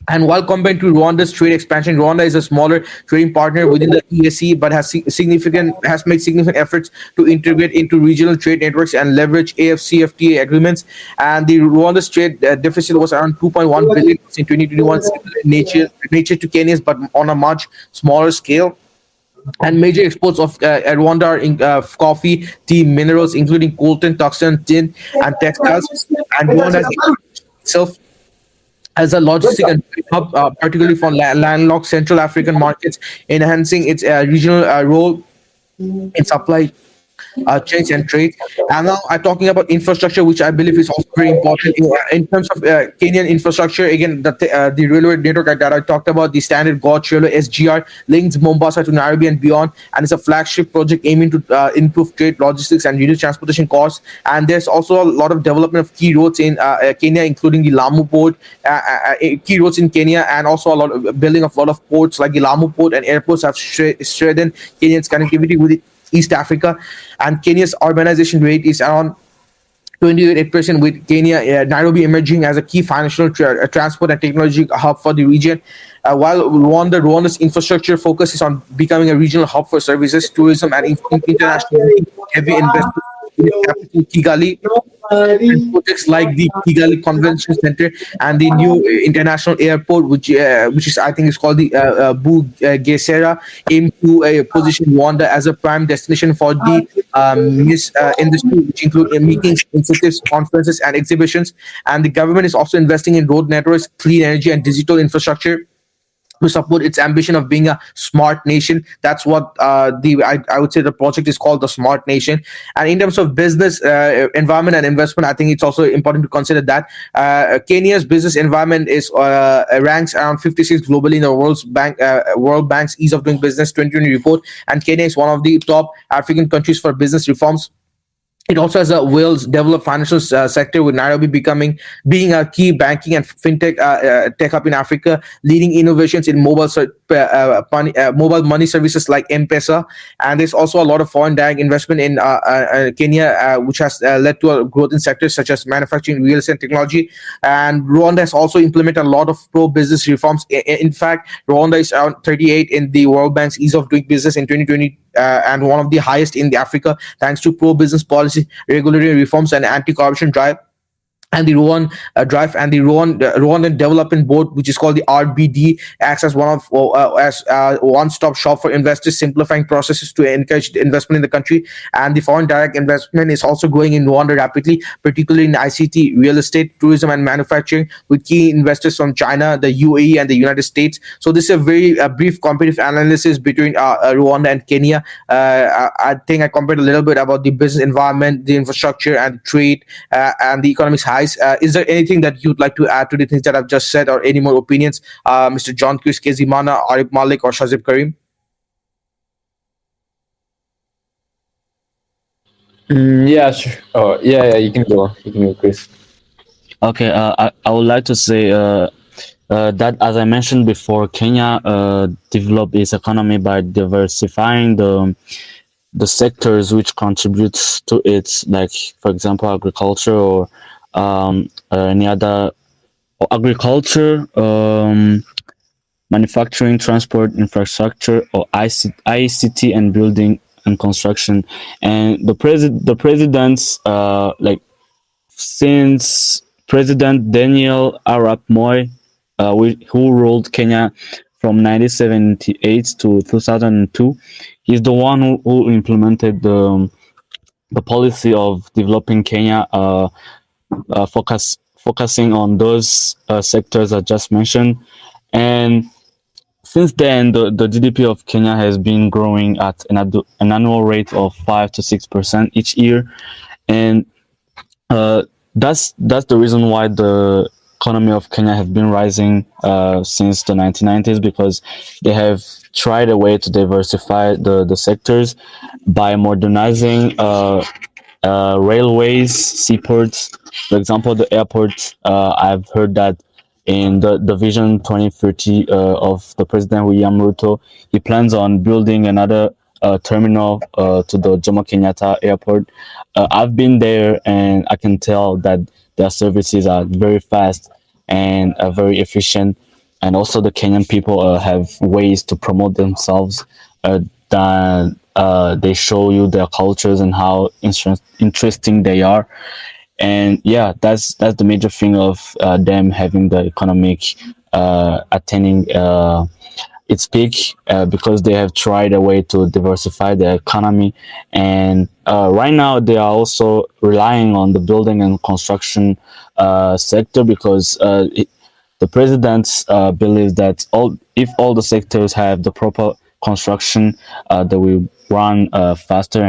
And while compared to Rwanda's trade expansion, Rwanda is a smaller trading partner within the EAC, but has made significant efforts to integrate into regional trade networks and leverage AFCFTA agreements. And the Rwanda's trade deficit was around 2.1 billion in 2021, similar in nature to Kenya's, but on a much smaller scale. And major exports of Rwanda are in coffee, tea, minerals, including coltan, tungsten, tin, and textiles. And Rwanda has itself as a logistic and hub, particularly for landlocked Central African markets, enhancing its regional role in supply chains and trade. And now I'm talking about infrastructure, which I believe is also very important in terms of Kenyan infrastructure. Again, the railway network that I talked about, the standard gauge railway (SGR) links Mombasa to Nairobi and beyond, and it's a flagship project aiming to improve trade, logistics, and reduce transportation costs. And there's also a lot of development of key roads in Kenya, including the Lamu port, key roads in Kenya, and also a lot of building of a lot of ports like the Lamu port and airports have strengthened Kenya's connectivity with East Africa. And Kenya's urbanization rate is around 28%, with Nairobi emerging as a key financial, transport, and technology hub for the region. While Rwanda's infrastructure focuses on becoming a regional hub for services, tourism, and international heavy investment in the capital Kigali. And projects like the Kigali Convention Center and the new international airport, which is I think is called the Bugesera, aim to position Rwanda as a prime destination for the industry, which include meetings, incentives, conferences, and exhibitions. And the government is also investing in road networks, clean energy, and digital infrastructure to support its ambition of being a smart nation. That's what I would say the project is called, the Smart Nation. And in terms of business environment and investment, I think it's also important to consider that Kenya's business environment is ranks around 56 globally in the World Bank's Ease of Doing Business 2020 report, and Kenya is one of the top African countries for business reforms. It also has a well-developed financial sector, with Nairobi being a key banking and fintech tech hub in Africa, leading innovations in mobile money services like M-Pesa. And there's also a lot of foreign direct investment in Kenya, which has led to a growth in sectors such as manufacturing, real estate, technology. And Rwanda has also implemented a lot of pro-business reforms. In fact, Rwanda is around 38 in the World Bank's Ease of Doing Business in 2020, and one of the highest in Africa, thanks to pro-business policy, regulatory reforms, and anti-corruption drive. And the Rwandan Development Board, which is called the RBD, acts as one-stop shop for investors, simplifying processes to encourage investment in the country. And the foreign direct investment is also growing in Rwanda rapidly, particularly in ICT, real estate, tourism, and manufacturing, with key investors from China, the UAE, and the United States. So this is a very brief comparative analysis between Rwanda and Kenya. I think I compared a little bit about the business environment, the infrastructure, and trade, and the economics. Is there anything that you'd like to add to the things that I've just said, or any more opinions, Mr. John Chris, Kezimana, Arif Malik, or Shazib Karim? Yeah, sure. Oh, yeah, you can go. You can go, Chris. Okay, I would like to say that, as I mentioned before, Kenya developed its economy by diversifying the sectors which contributes to it, like for example agriculture or any other or agriculture, manufacturing, transport, infrastructure, or ICT and building and construction. And the presidents like since President Daniel Arap Moi, who ruled Kenya from 1978 to 2002, he's the one who implemented the policy of developing Kenya, focusing on those sectors I just mentioned. And since then, the GDP of Kenya has been growing at an annual rate of 5 to 6% each year, and uh, that's the reason why the economy of Kenya have been rising since the 1990s, because they have tried a way to diversify the sectors by modernizing railways, seaports. For example, the airport. I've heard that in the Vision 2030 of the President William Ruto, he plans on building another terminal to the Jomo Kenyatta Airport. I've been there, and I can tell that their services are very fast and very efficient. And also, the Kenyan people have ways to promote themselves that they show you their cultures and how interesting they are. And yeah, that's the major thing of them having the economic attaining its peak, because they have tried a way to diversify their economy. And right now they are also relying on the building and construction sector, because the president believes that if all the sectors have the proper construction, they will run faster,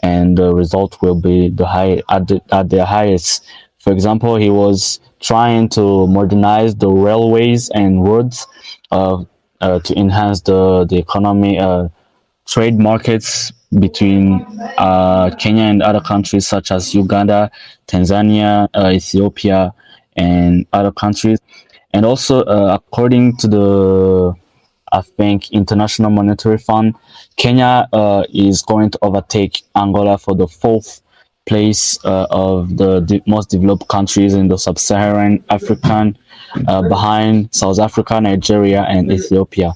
and the result will be the high at their highest. For example, he was trying to modernize the railways and roads to enhance the economy, trade markets between Kenya and other countries such as Uganda, Tanzania, Ethiopia, and other countries. And also, according to the I think International Monetary Fund, Kenya is going to overtake Angola for the fourth place of the most developed countries in the sub-Saharan African, behind South Africa, Nigeria, and Ethiopia.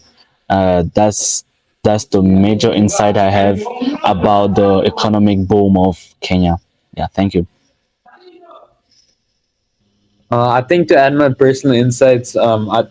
That's the major insight I have about the economic boom of Kenya. Yeah, thank you. I think to add my personal insights,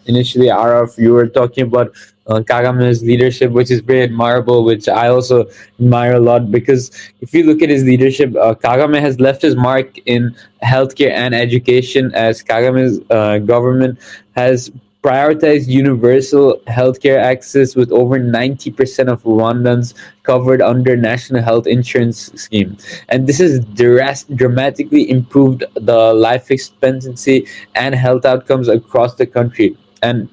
initially, Araf, you were talking about Kagame's leadership, which is very admirable, which I also admire a lot, because if you look at his leadership, Kagame has left his mark in healthcare and education, as Kagame's government has prioritized universal healthcare access, with over 90% of Rwandans covered under national health insurance scheme. And this has dramatically improved the life expectancy and health outcomes across the country. And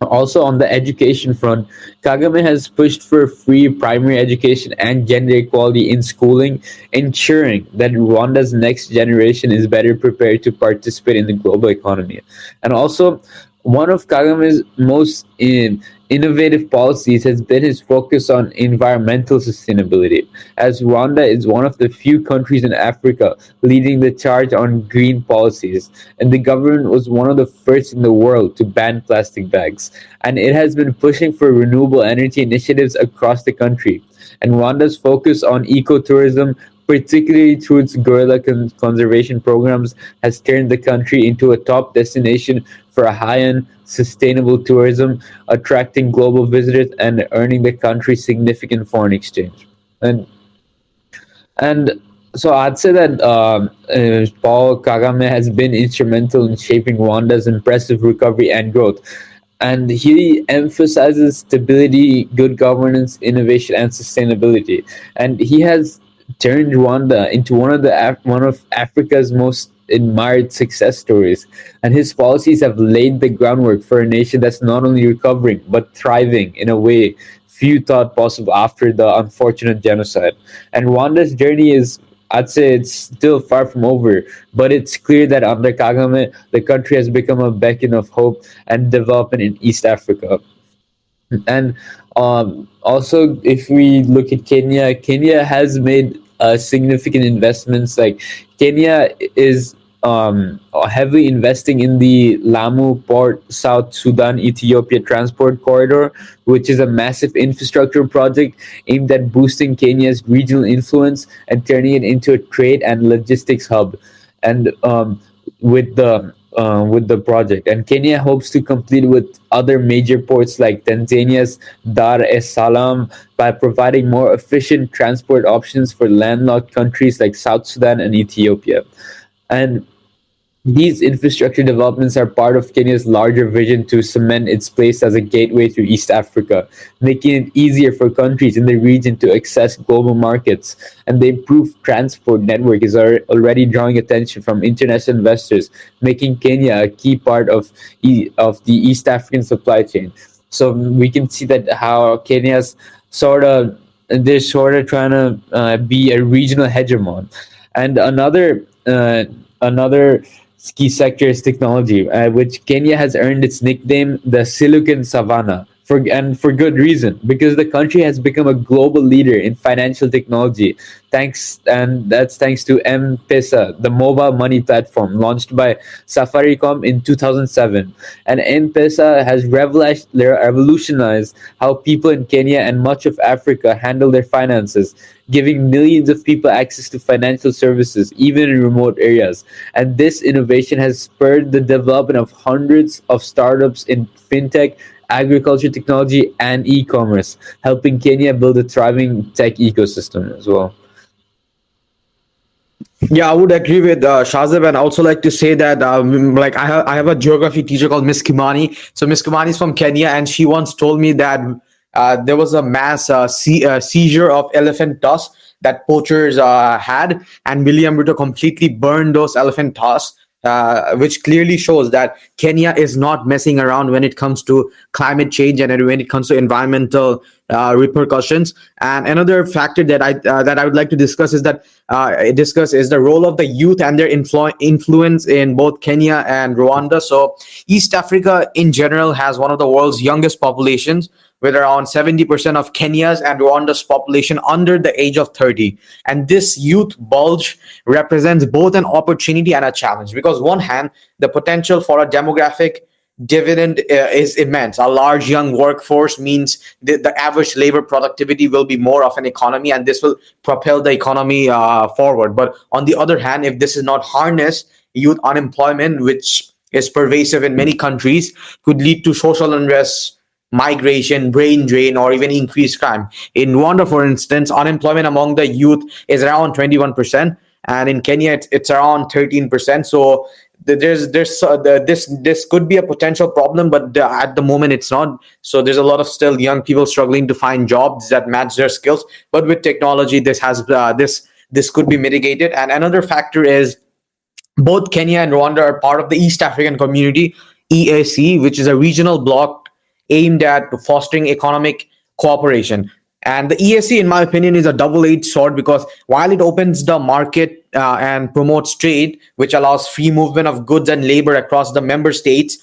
also on the education front, Kagame has pushed for free primary education and gender equality in schooling, ensuring that Rwanda's next generation is better prepared to participate in the global economy. And also, one of Kagame's most innovative policies has been his focus on environmental sustainability, as Rwanda is one of the few countries in Africa leading the charge on green policies, and the government was one of the first in the world to ban plastic bags. And it has been pushing for renewable energy initiatives across the country. And Rwanda's focus on ecotourism, particularly through its gorilla conservation programs, has turned the country into a top destination for a high-end sustainable tourism, attracting global visitors and earning the country significant foreign exchange. And so I'd say that Paul Kagame has been instrumental in shaping Rwanda's impressive recovery and growth. And he emphasizes stability, good governance, innovation, and sustainability. And he has turned Rwanda into one of Africa's most admired success stories. And his policies have laid the groundwork for a nation that's not only recovering but thriving in a way few thought possible after the unfortunate genocide. And Rwanda's journey is, I'd say, it's still far from over, but it's clear that under Kagame, the country has become a beacon of hope and development in East Africa. And also, if we look at Kenya, Kenya has made significant investments. Like Kenya is heavily investing in the Lamu Port South Sudan Ethiopia transport corridor, which is a massive infrastructure project aimed at boosting Kenya's regional influence and turning it into a trade and logistics hub. And with the project, and Kenya hopes to complete with other major ports like Tanzania's Dar es Salaam by providing more efficient transport options for landlocked countries like South Sudan and Ethiopia. And these infrastructure developments are part of Kenya's larger vision to cement its place as a gateway to East Africa, making it easier for countries in the region to access global markets. And the improved transport network is already drawing attention from international investors, making Kenya a key part of of the East African supply chain. So we can see that how Kenya's sort of they're sort of trying to be a regional hegemon. And another key sector is technology, which Kenya has earned its nickname the Silicon Savannah. For good reason, because the country has become a global leader in financial technology, that's thanks to M-Pesa, the mobile money platform launched by Safaricom in 2007. And M-Pesa has revolutionized how people in Kenya and much of Africa handle their finances, giving millions of people access to financial services, even in remote areas. And this innovation has spurred the development of hundreds of startups in fintech, agriculture technology, and e-commerce, helping Kenya build a thriving tech ecosystem as well. Yeah, I would agree with Shazib, and I also like to say that like I have a geography teacher called Miss Kimani. So Miss Kimani is from Kenya, and she once told me that there was a mass seizure of elephant tusks that poachers had, and William Ruto completely burned those elephant tusks. Which clearly shows that Kenya is not messing around when it comes to climate change and when it comes to environmental repercussions. And another factor that I would like to discuss is the role of the youth and their influence in both Kenya and Rwanda. So East Africa in general has one of the world's youngest populations, with around 70% of Kenya's and Rwanda's population under the age of 30. And this youth bulge represents both an opportunity and a challenge, because one hand, the potential for a demographic dividend is immense. A large young workforce means the average labor productivity will be more of an economy, and this will propel the economy forward. But on the other hand, if this is not harnessed, youth unemployment, which is pervasive in many countries, could lead to social unrest, migration, brain drain, or even increased crime. In Rwanda, for instance, unemployment among the youth is around 21%, and in Kenya, it's around 13%. So this could be a potential problem, but at the moment it's not. So there's a lot of still young people struggling to find jobs that match their skills. But with technology, this could be mitigated. And another factor is both Kenya and Rwanda are part of the East African Community, EAC, which is a regional bloc aimed at fostering economic cooperation. And the EAC, in my opinion, is a double-edged sword, because while it opens the market and promotes trade, which allows free movement of goods and labor across the member states,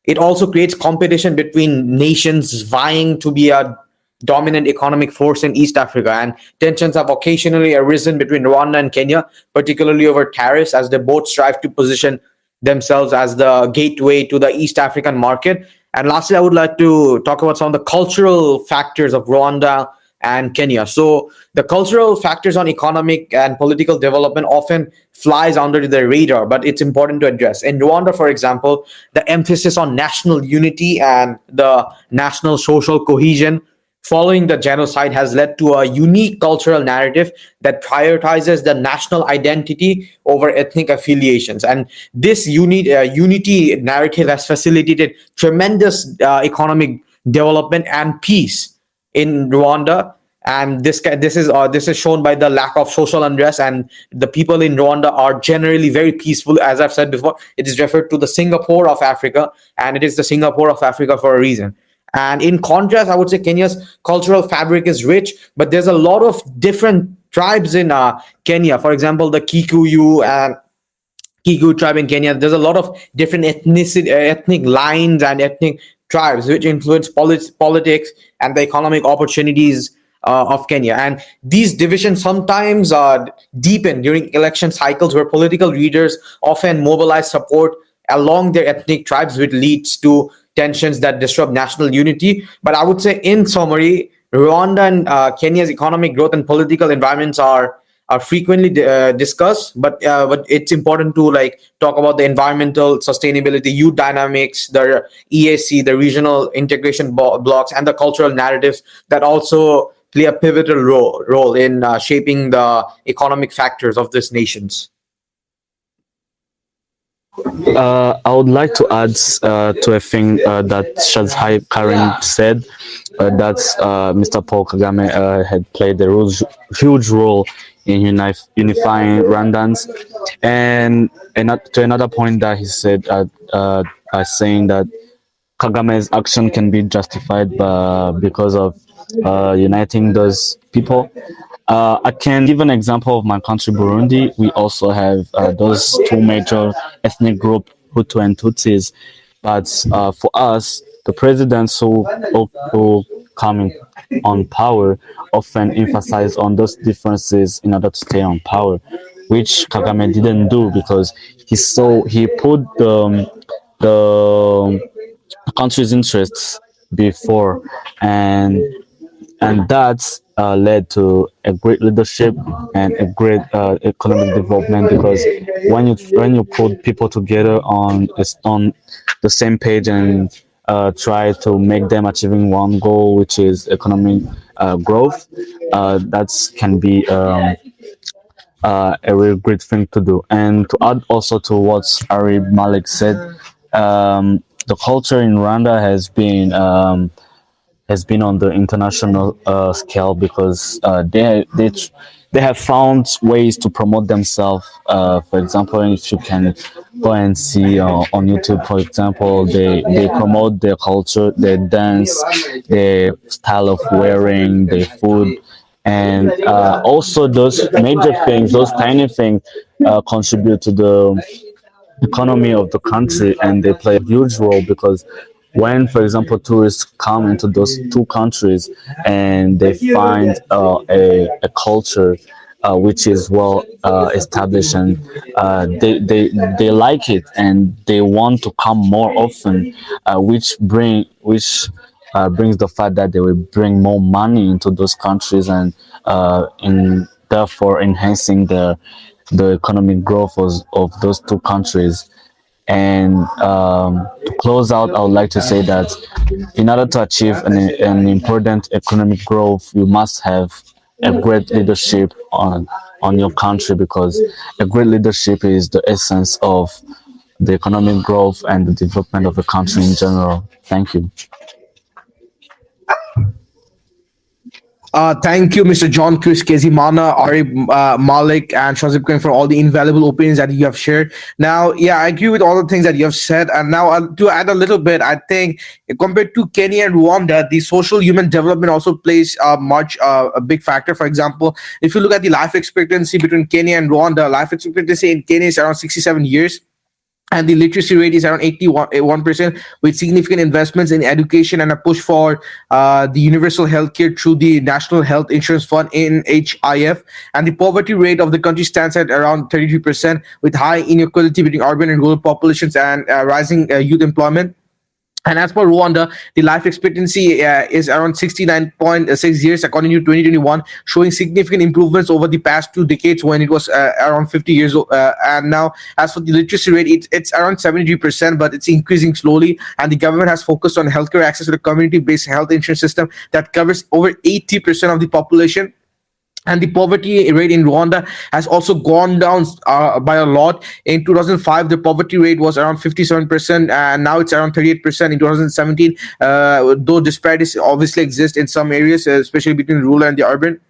it also creates competition between nations vying to be a dominant economic force in East Africa. And tensions have occasionally arisen between Rwanda and Kenya, particularly over tariffs, as they both strive to position themselves as the gateway to the East African market. And lastly, I would like to talk about some of the cultural factors of Rwanda and Kenya. So the cultural factors on economic and political development often flies under the radar, but it's important to address. In Rwanda, for example, the emphasis on national unity and the national social cohesion following the genocide has led to a unique cultural narrative that prioritizes the national identity over ethnic affiliations. And this unity narrative has facilitated tremendous economic development and peace in Rwanda. And this is shown by the lack of social unrest, and the people in Rwanda are generally very peaceful. As I've said before, it is referred to the Singapore of Africa, and it is the Singapore of Africa for a reason. And in contrast, I would say Kenya's cultural fabric is rich, but there's a lot of different tribes in Kenya. For example, the Kikuyu and Kikuyu tribe in Kenya. There's a lot of different ethnic lines and ethnic tribes which influence politics and the economic opportunities of Kenya. And these divisions sometimes deepen during election cycles where political leaders often mobilize support along their ethnic tribes, which leads to tensions that disrupt national unity. But I would say, in summary, Rwanda and Kenya's economic growth and political environments are frequently discussed, but it's important to like talk about the environmental sustainability, youth dynamics, the EAC, the regional integration blocks, and the cultural narratives that also play a pivotal role in shaping the economic factors of these nations. I would like to add to a thing that Shazhai Karen said. That Mr. Paul Kagame had played a huge role in unifying Rwandans, and to another point that he said, saying that Kagame's action can be justified because of uniting those people. I can give an example of my country, Burundi. We also have those two major ethnic groups, Hutu and Tutsis. But for us, the presidents who come on power often emphasize on those differences in order to stay on power, which Kagame didn't do because he put the country's interests before, and that's led to a great leadership and a great economic development, because when you put people together on the same page and try to make them achieving one goal, which is economic growth, that can be a real great thing to do. And to add also to what Ari Malik said, the culture in Rwanda has been on the international scale, because they have found ways to promote themselves. For example, if you can go and see on YouTube, for example, they promote their culture, their dance, their style of wearing, their food. And also those major things, those tiny things contribute to the economy of the country, and they play a huge role, because when, for example, tourists come into those two countries and they find a culture which is well established, and they like it and they want to come more often, which brings the fact that they will bring more money into those countries, and in therefore enhancing the economic growth of those two countries. And to close out, I would like to say that in order to achieve an important economic growth, you must have a great leadership on your country, because a great leadership is the essence of the economic growth and the development of the country in general. Thank you. Thank you, Mr. John Chris Kezimana, Ari Malik, and Shazib Khan for all the invaluable opinions that you have shared. Now, yeah, I agree with all the things that you have said. And now, to add a little bit, I think compared to Kenya and Rwanda, the social human development also plays a big factor. For example, if you look at the life expectancy between Kenya and Rwanda, life expectancy in Kenya is around 67 years. And the literacy rate is around 81%, with significant investments in education and a push for the universal healthcare through the National Health Insurance Fund, NHIF. And the poverty rate of the country stands at around 33%, with high inequality between urban and rural populations and rising youth employment. And as for Rwanda, the life expectancy is around 69.6 years, according to 2021, showing significant improvements over the past 2 decades when it was around 50 years old. And now, as for the literacy rate, it's around 73%, but it's increasing slowly. And the government has focused on healthcare access to the community-based health insurance system that covers over 80% of the population. And the poverty rate in Rwanda has also gone down by a lot. In 2005, the poverty rate was around 57%, and now it's around 38% in 2017. Though disparities obviously exist in some areas, especially between rural and the urban.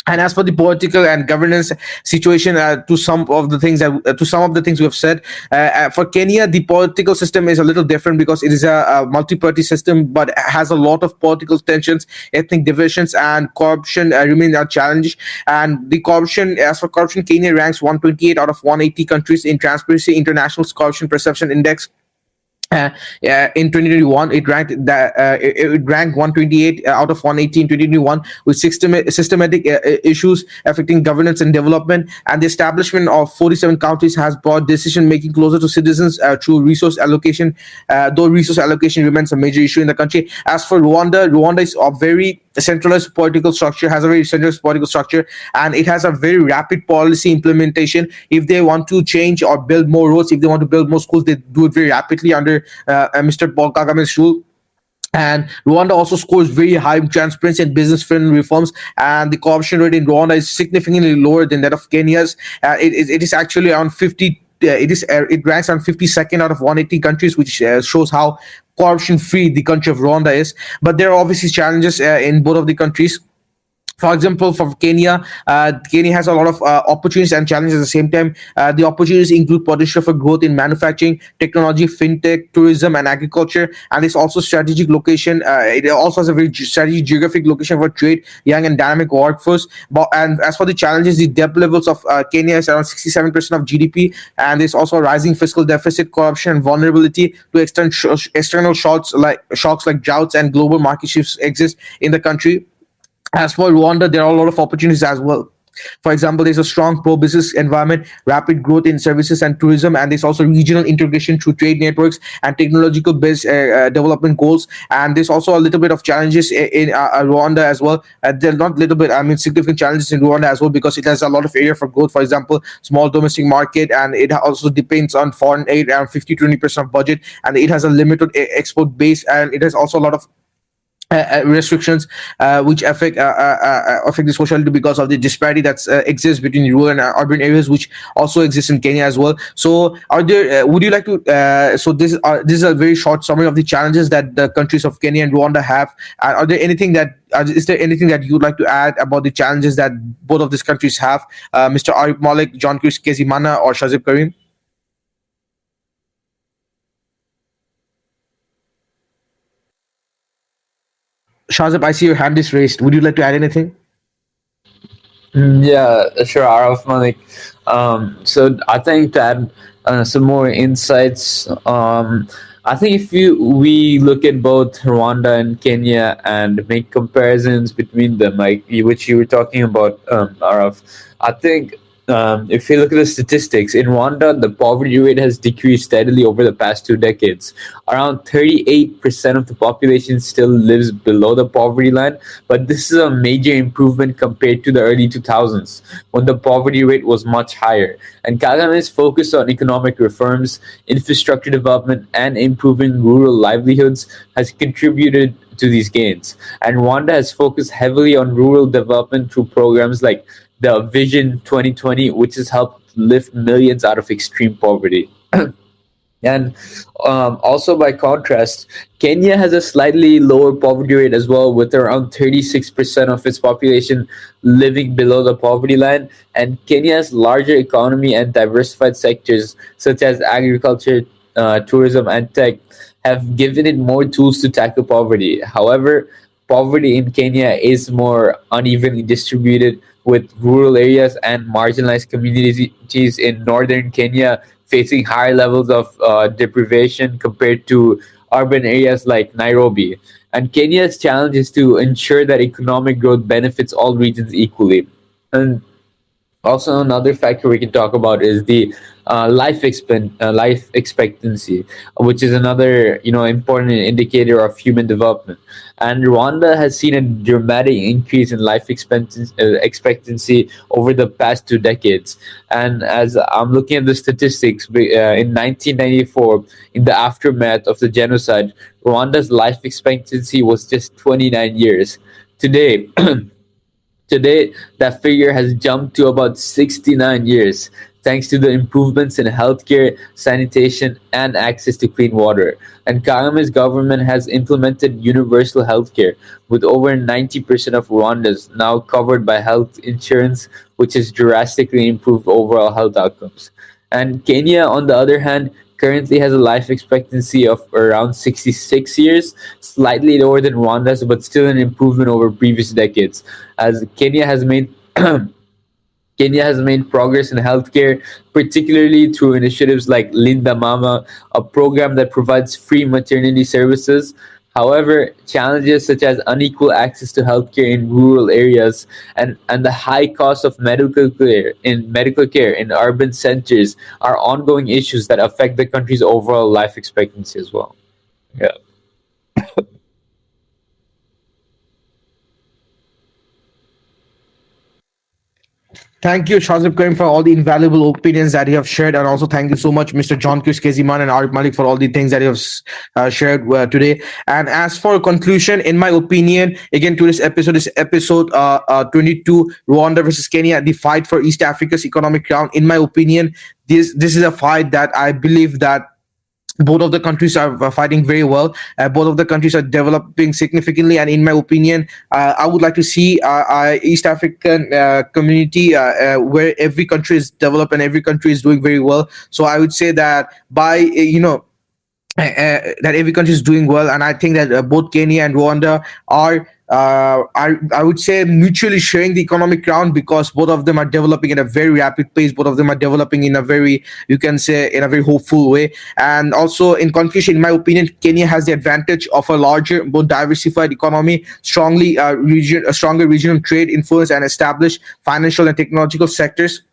And as for the political and governance situation, to some of the things we have said, for Kenya, the political system is a little different because it is a multi-party system, but has a lot of political tensions, ethnic divisions, and corruption remain a challenge. And as for corruption, Kenya ranks 128 out of 180 countries in Transparency International's Corruption Perception Index. In 2021, it ranked 128 out of 180 in 2021, with systematic issues affecting governance and development. And the establishment of 47 countries has brought decision making closer to citizens through resource allocation. Though resource allocation remains a major issue in the country. As for Rwanda, Rwanda is a very centralized political structure, has a very centralized political structure, and it has a very rapid policy implementation. If they want to change or build more roads, if they want to build more schools, they do it very rapidly under Mr. Paul Kagame's rule. And Rwanda also scores very high in transparency and business-friendly reforms, and the corruption rate in Rwanda is significantly lower than that of Kenya's. It is actually around 50. It ranks on 52nd out of 180 countries, which shows how corruption-free the country of Rwanda is. But there are obviously challenges in both of the countries. For example, for Kenya, Kenya has a lot of opportunities and challenges at the same time. The opportunities include potential for growth in manufacturing, technology, fintech, tourism, and agriculture. And it's also strategic location. It also has a very strategic geographic location for trade, young and dynamic workforce. And as for the challenges, the debt levels of Kenya is around 67% of GDP, and there's also a rising fiscal deficit, corruption, and vulnerability to external shocks like droughts and global market shifts exist in the country. As for Rwanda, there are a lot of opportunities as well. For example, there's a strong pro-business environment, rapid growth in services and tourism, and there's also regional integration through trade networks and technological-based development goals. And there's also a little bit of challenges in Rwanda as well. There's not little bit, I mean, significant challenges in Rwanda as well, because it has a lot of area for growth. For example, small domestic market, and it also depends on foreign aid, around 50-20% of budget, and it has a limited export base, and it has also a lot of restrictions which affect the sociality because of the disparity that exists between rural and urban areas, which also exists in Kenya as well. So, are there? Would you like to? This is a very short summary of the challenges that the countries of Kenya and Rwanda have. Are there anything that? Is there anything that you would like to add about the challenges that both of these countries have, Mr. Arif Malik, John Chris Kezimana, or Shazib Karim? Shazib, I see your hand is raised. Would you like to add anything? Yeah, sure, Araf Malik. So I think that some more insights. I think if we look at both Rwanda and Kenya and make comparisons between them, like which you were talking about, Araf, I think if you look at the statistics, in Rwanda, the poverty rate has decreased steadily over the past 2 decades. Around 38% of the population still lives below the poverty line, but this is a major improvement compared to the early 2000s, when the poverty rate was much higher. And Kagame's focus on economic reforms, infrastructure development, and improving rural livelihoods has contributed to these gains. And Rwanda has focused heavily on rural development through programs like the Vision 2020, which has helped lift millions out of extreme poverty. And also, by contrast, Kenya has a slightly lower poverty rate as well, with around 36% of its population living below the poverty line. And Kenya's larger economy and diversified sectors, such as agriculture, tourism, and tech, have given it more tools to tackle poverty. However, poverty in Kenya is more unevenly distributed, with rural areas and marginalized communities in northern Kenya facing higher levels of deprivation compared to urban areas like Nairobi. And Kenya's challenge is to ensure that economic growth benefits all regions equally. And also, another factor we can talk about is the life expectancy, which is another important indicator of human development. And Rwanda has seen a dramatic increase in expectancy over the past 2 decades. And as I'm looking at the statistics, in 1994, in the aftermath of the genocide, Rwanda's life expectancy was just 29 years. Today, Today, that figure has jumped to about 69 years, thanks to the improvements in healthcare, sanitation, and access to clean water. And Kagame's government has implemented universal healthcare, with over 90% of Rwandans now covered by health insurance, which has drastically improved overall health outcomes. And Kenya, on the other hand, currently has a life expectancy of around 66 years, slightly lower than Rwanda's, but still an improvement over previous decades, as Kenya has made Kenya has made progress in healthcare, particularly through initiatives like Linda Mama, a program that provides free maternity services. However, challenges such as unequal access to healthcare in rural areas and the high cost of medical care in urban centers are ongoing issues that affect the country's overall life expectancy as well. Yeah. Thank you, Shazib Karim, for all the invaluable opinions that you have shared. And also thank you so much, Mr. John Chris Kezimana and Arif Malik, for all the things that you have shared today. And as for conclusion, in my opinion, again, today's episode is episode 22, Rwanda versus Kenya, the fight for East Africa's economic crown. In my opinion, this is a fight that I believe that both of the countries are fighting very well. Both of the countries are developing significantly, and in my opinion, I would like to see East African community where every country is developed and every country is doing very well. So I would say that by that every country is doing well, and I think that both Kenya and Rwanda are I would say mutually sharing the economic ground, because both of them are developing at a very rapid pace. Both of them are developing in a very, you can say, in a very hopeful way. And also, in conclusion, in my opinion, Kenya has the advantage of a larger, more diversified economy, a stronger regional trade influence, and established financial and technological sectors.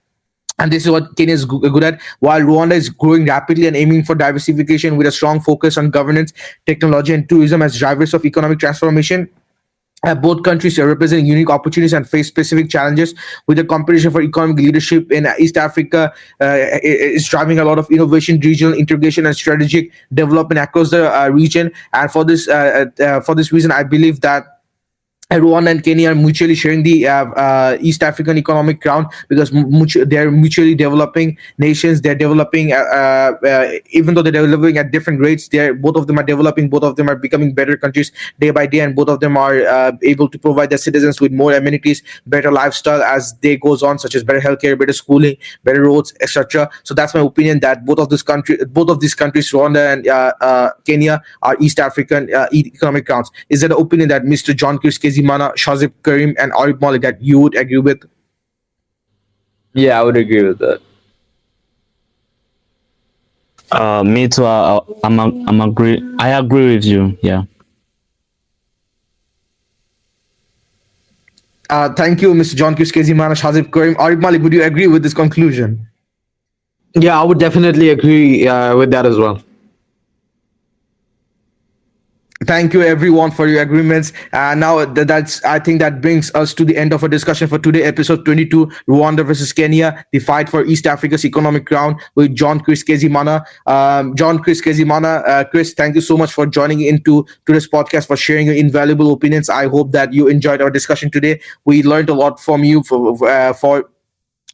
And this is what Kenya is good at, while Rwanda is growing rapidly and aiming for diversification with a strong focus on governance, technology, and tourism as drivers of economic transformation. Both countries are representing unique opportunities and face specific challenges, with the competition for economic leadership in East Africa is driving a lot of innovation, regional integration, and strategic development across the region. And for this reason, I believe that Rwanda and Kenya are mutually sharing the East African economic ground, because they're mutually developing nations. They're developing, even though they're developing at different rates. Both of them are developing. Both of them are becoming better countries day by day, and both of them are able to provide their citizens with more amenities, better lifestyle as day goes on, such as better healthcare, better schooling, better roads, etc. So that's my opinion, that both of these countries, Rwanda and Kenya, are East African economic grounds. Is that an opinion that Mr. John Chris Kezimana, Shazib Karim, and Arif Malik, that you would agree with? Yeah, I would agree with that. Me too. I'm agree. I agree with you. Yeah. Thank you, Mr. John Chris Kezimana, Shazib Karim. Arif Malik, would you agree with this conclusion? Yeah, I would definitely agree with that as well. Thank you, everyone, for your agreements. Now I think that brings us to the end of our discussion for today, episode 22, Rwanda versus Kenya, the fight for East Africa's economic ground, with John Chris Kezimana. Chris, thank you so much for joining into today's podcast, for sharing your invaluable opinions. I hope that you enjoyed our discussion today. We learned a lot from you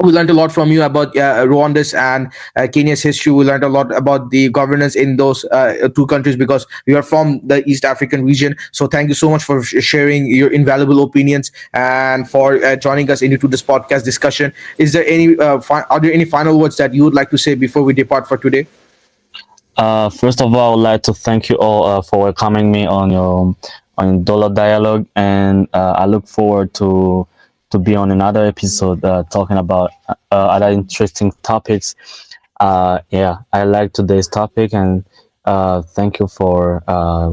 we learned a lot from you about Rwanda's and Kenya's history. We learned a lot about the governance in those two countries, because we are from the East African region. So thank you so much for sharing your invaluable opinions and for joining us into this podcast discussion. Is there are there any final words that you would like to say before we depart for today? First of all, I would like to thank you all for welcoming me on Dollar Dialogue, and I look forward to be on another episode talking about other interesting topics. I like today's topic, and thank you for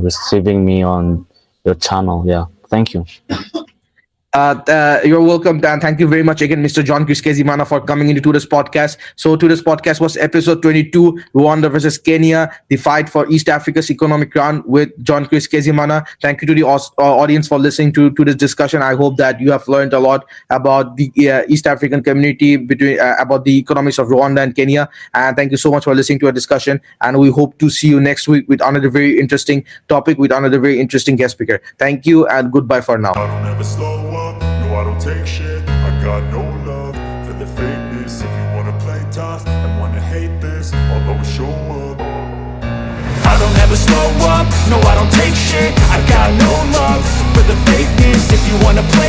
receiving me on your channel. Yeah, thank you. You're welcome, Dan. Thank you very much again, Mr. John Chris Kezimana, for coming into today's podcast. So today's podcast was episode 22, Rwanda versus Kenya, the fight for East Africa's economic ground, with John Chris Kezimana. Thank you to the audience for listening to this discussion. I hope that you have learned a lot about the East African community, about the economics of Rwanda and Kenya. And thank you so much for listening to our discussion. And we hope to see you next week with another very interesting topic, with another very interesting guest speaker. Thank you, and goodbye for now. I don't ever slow up, no I don't take shit. I got no love for the fakeness. If you wanna play tough and wanna hate this, I'll always show up. I don't ever slow up, no I don't take shit. I got no love for the fakeness. If you wanna play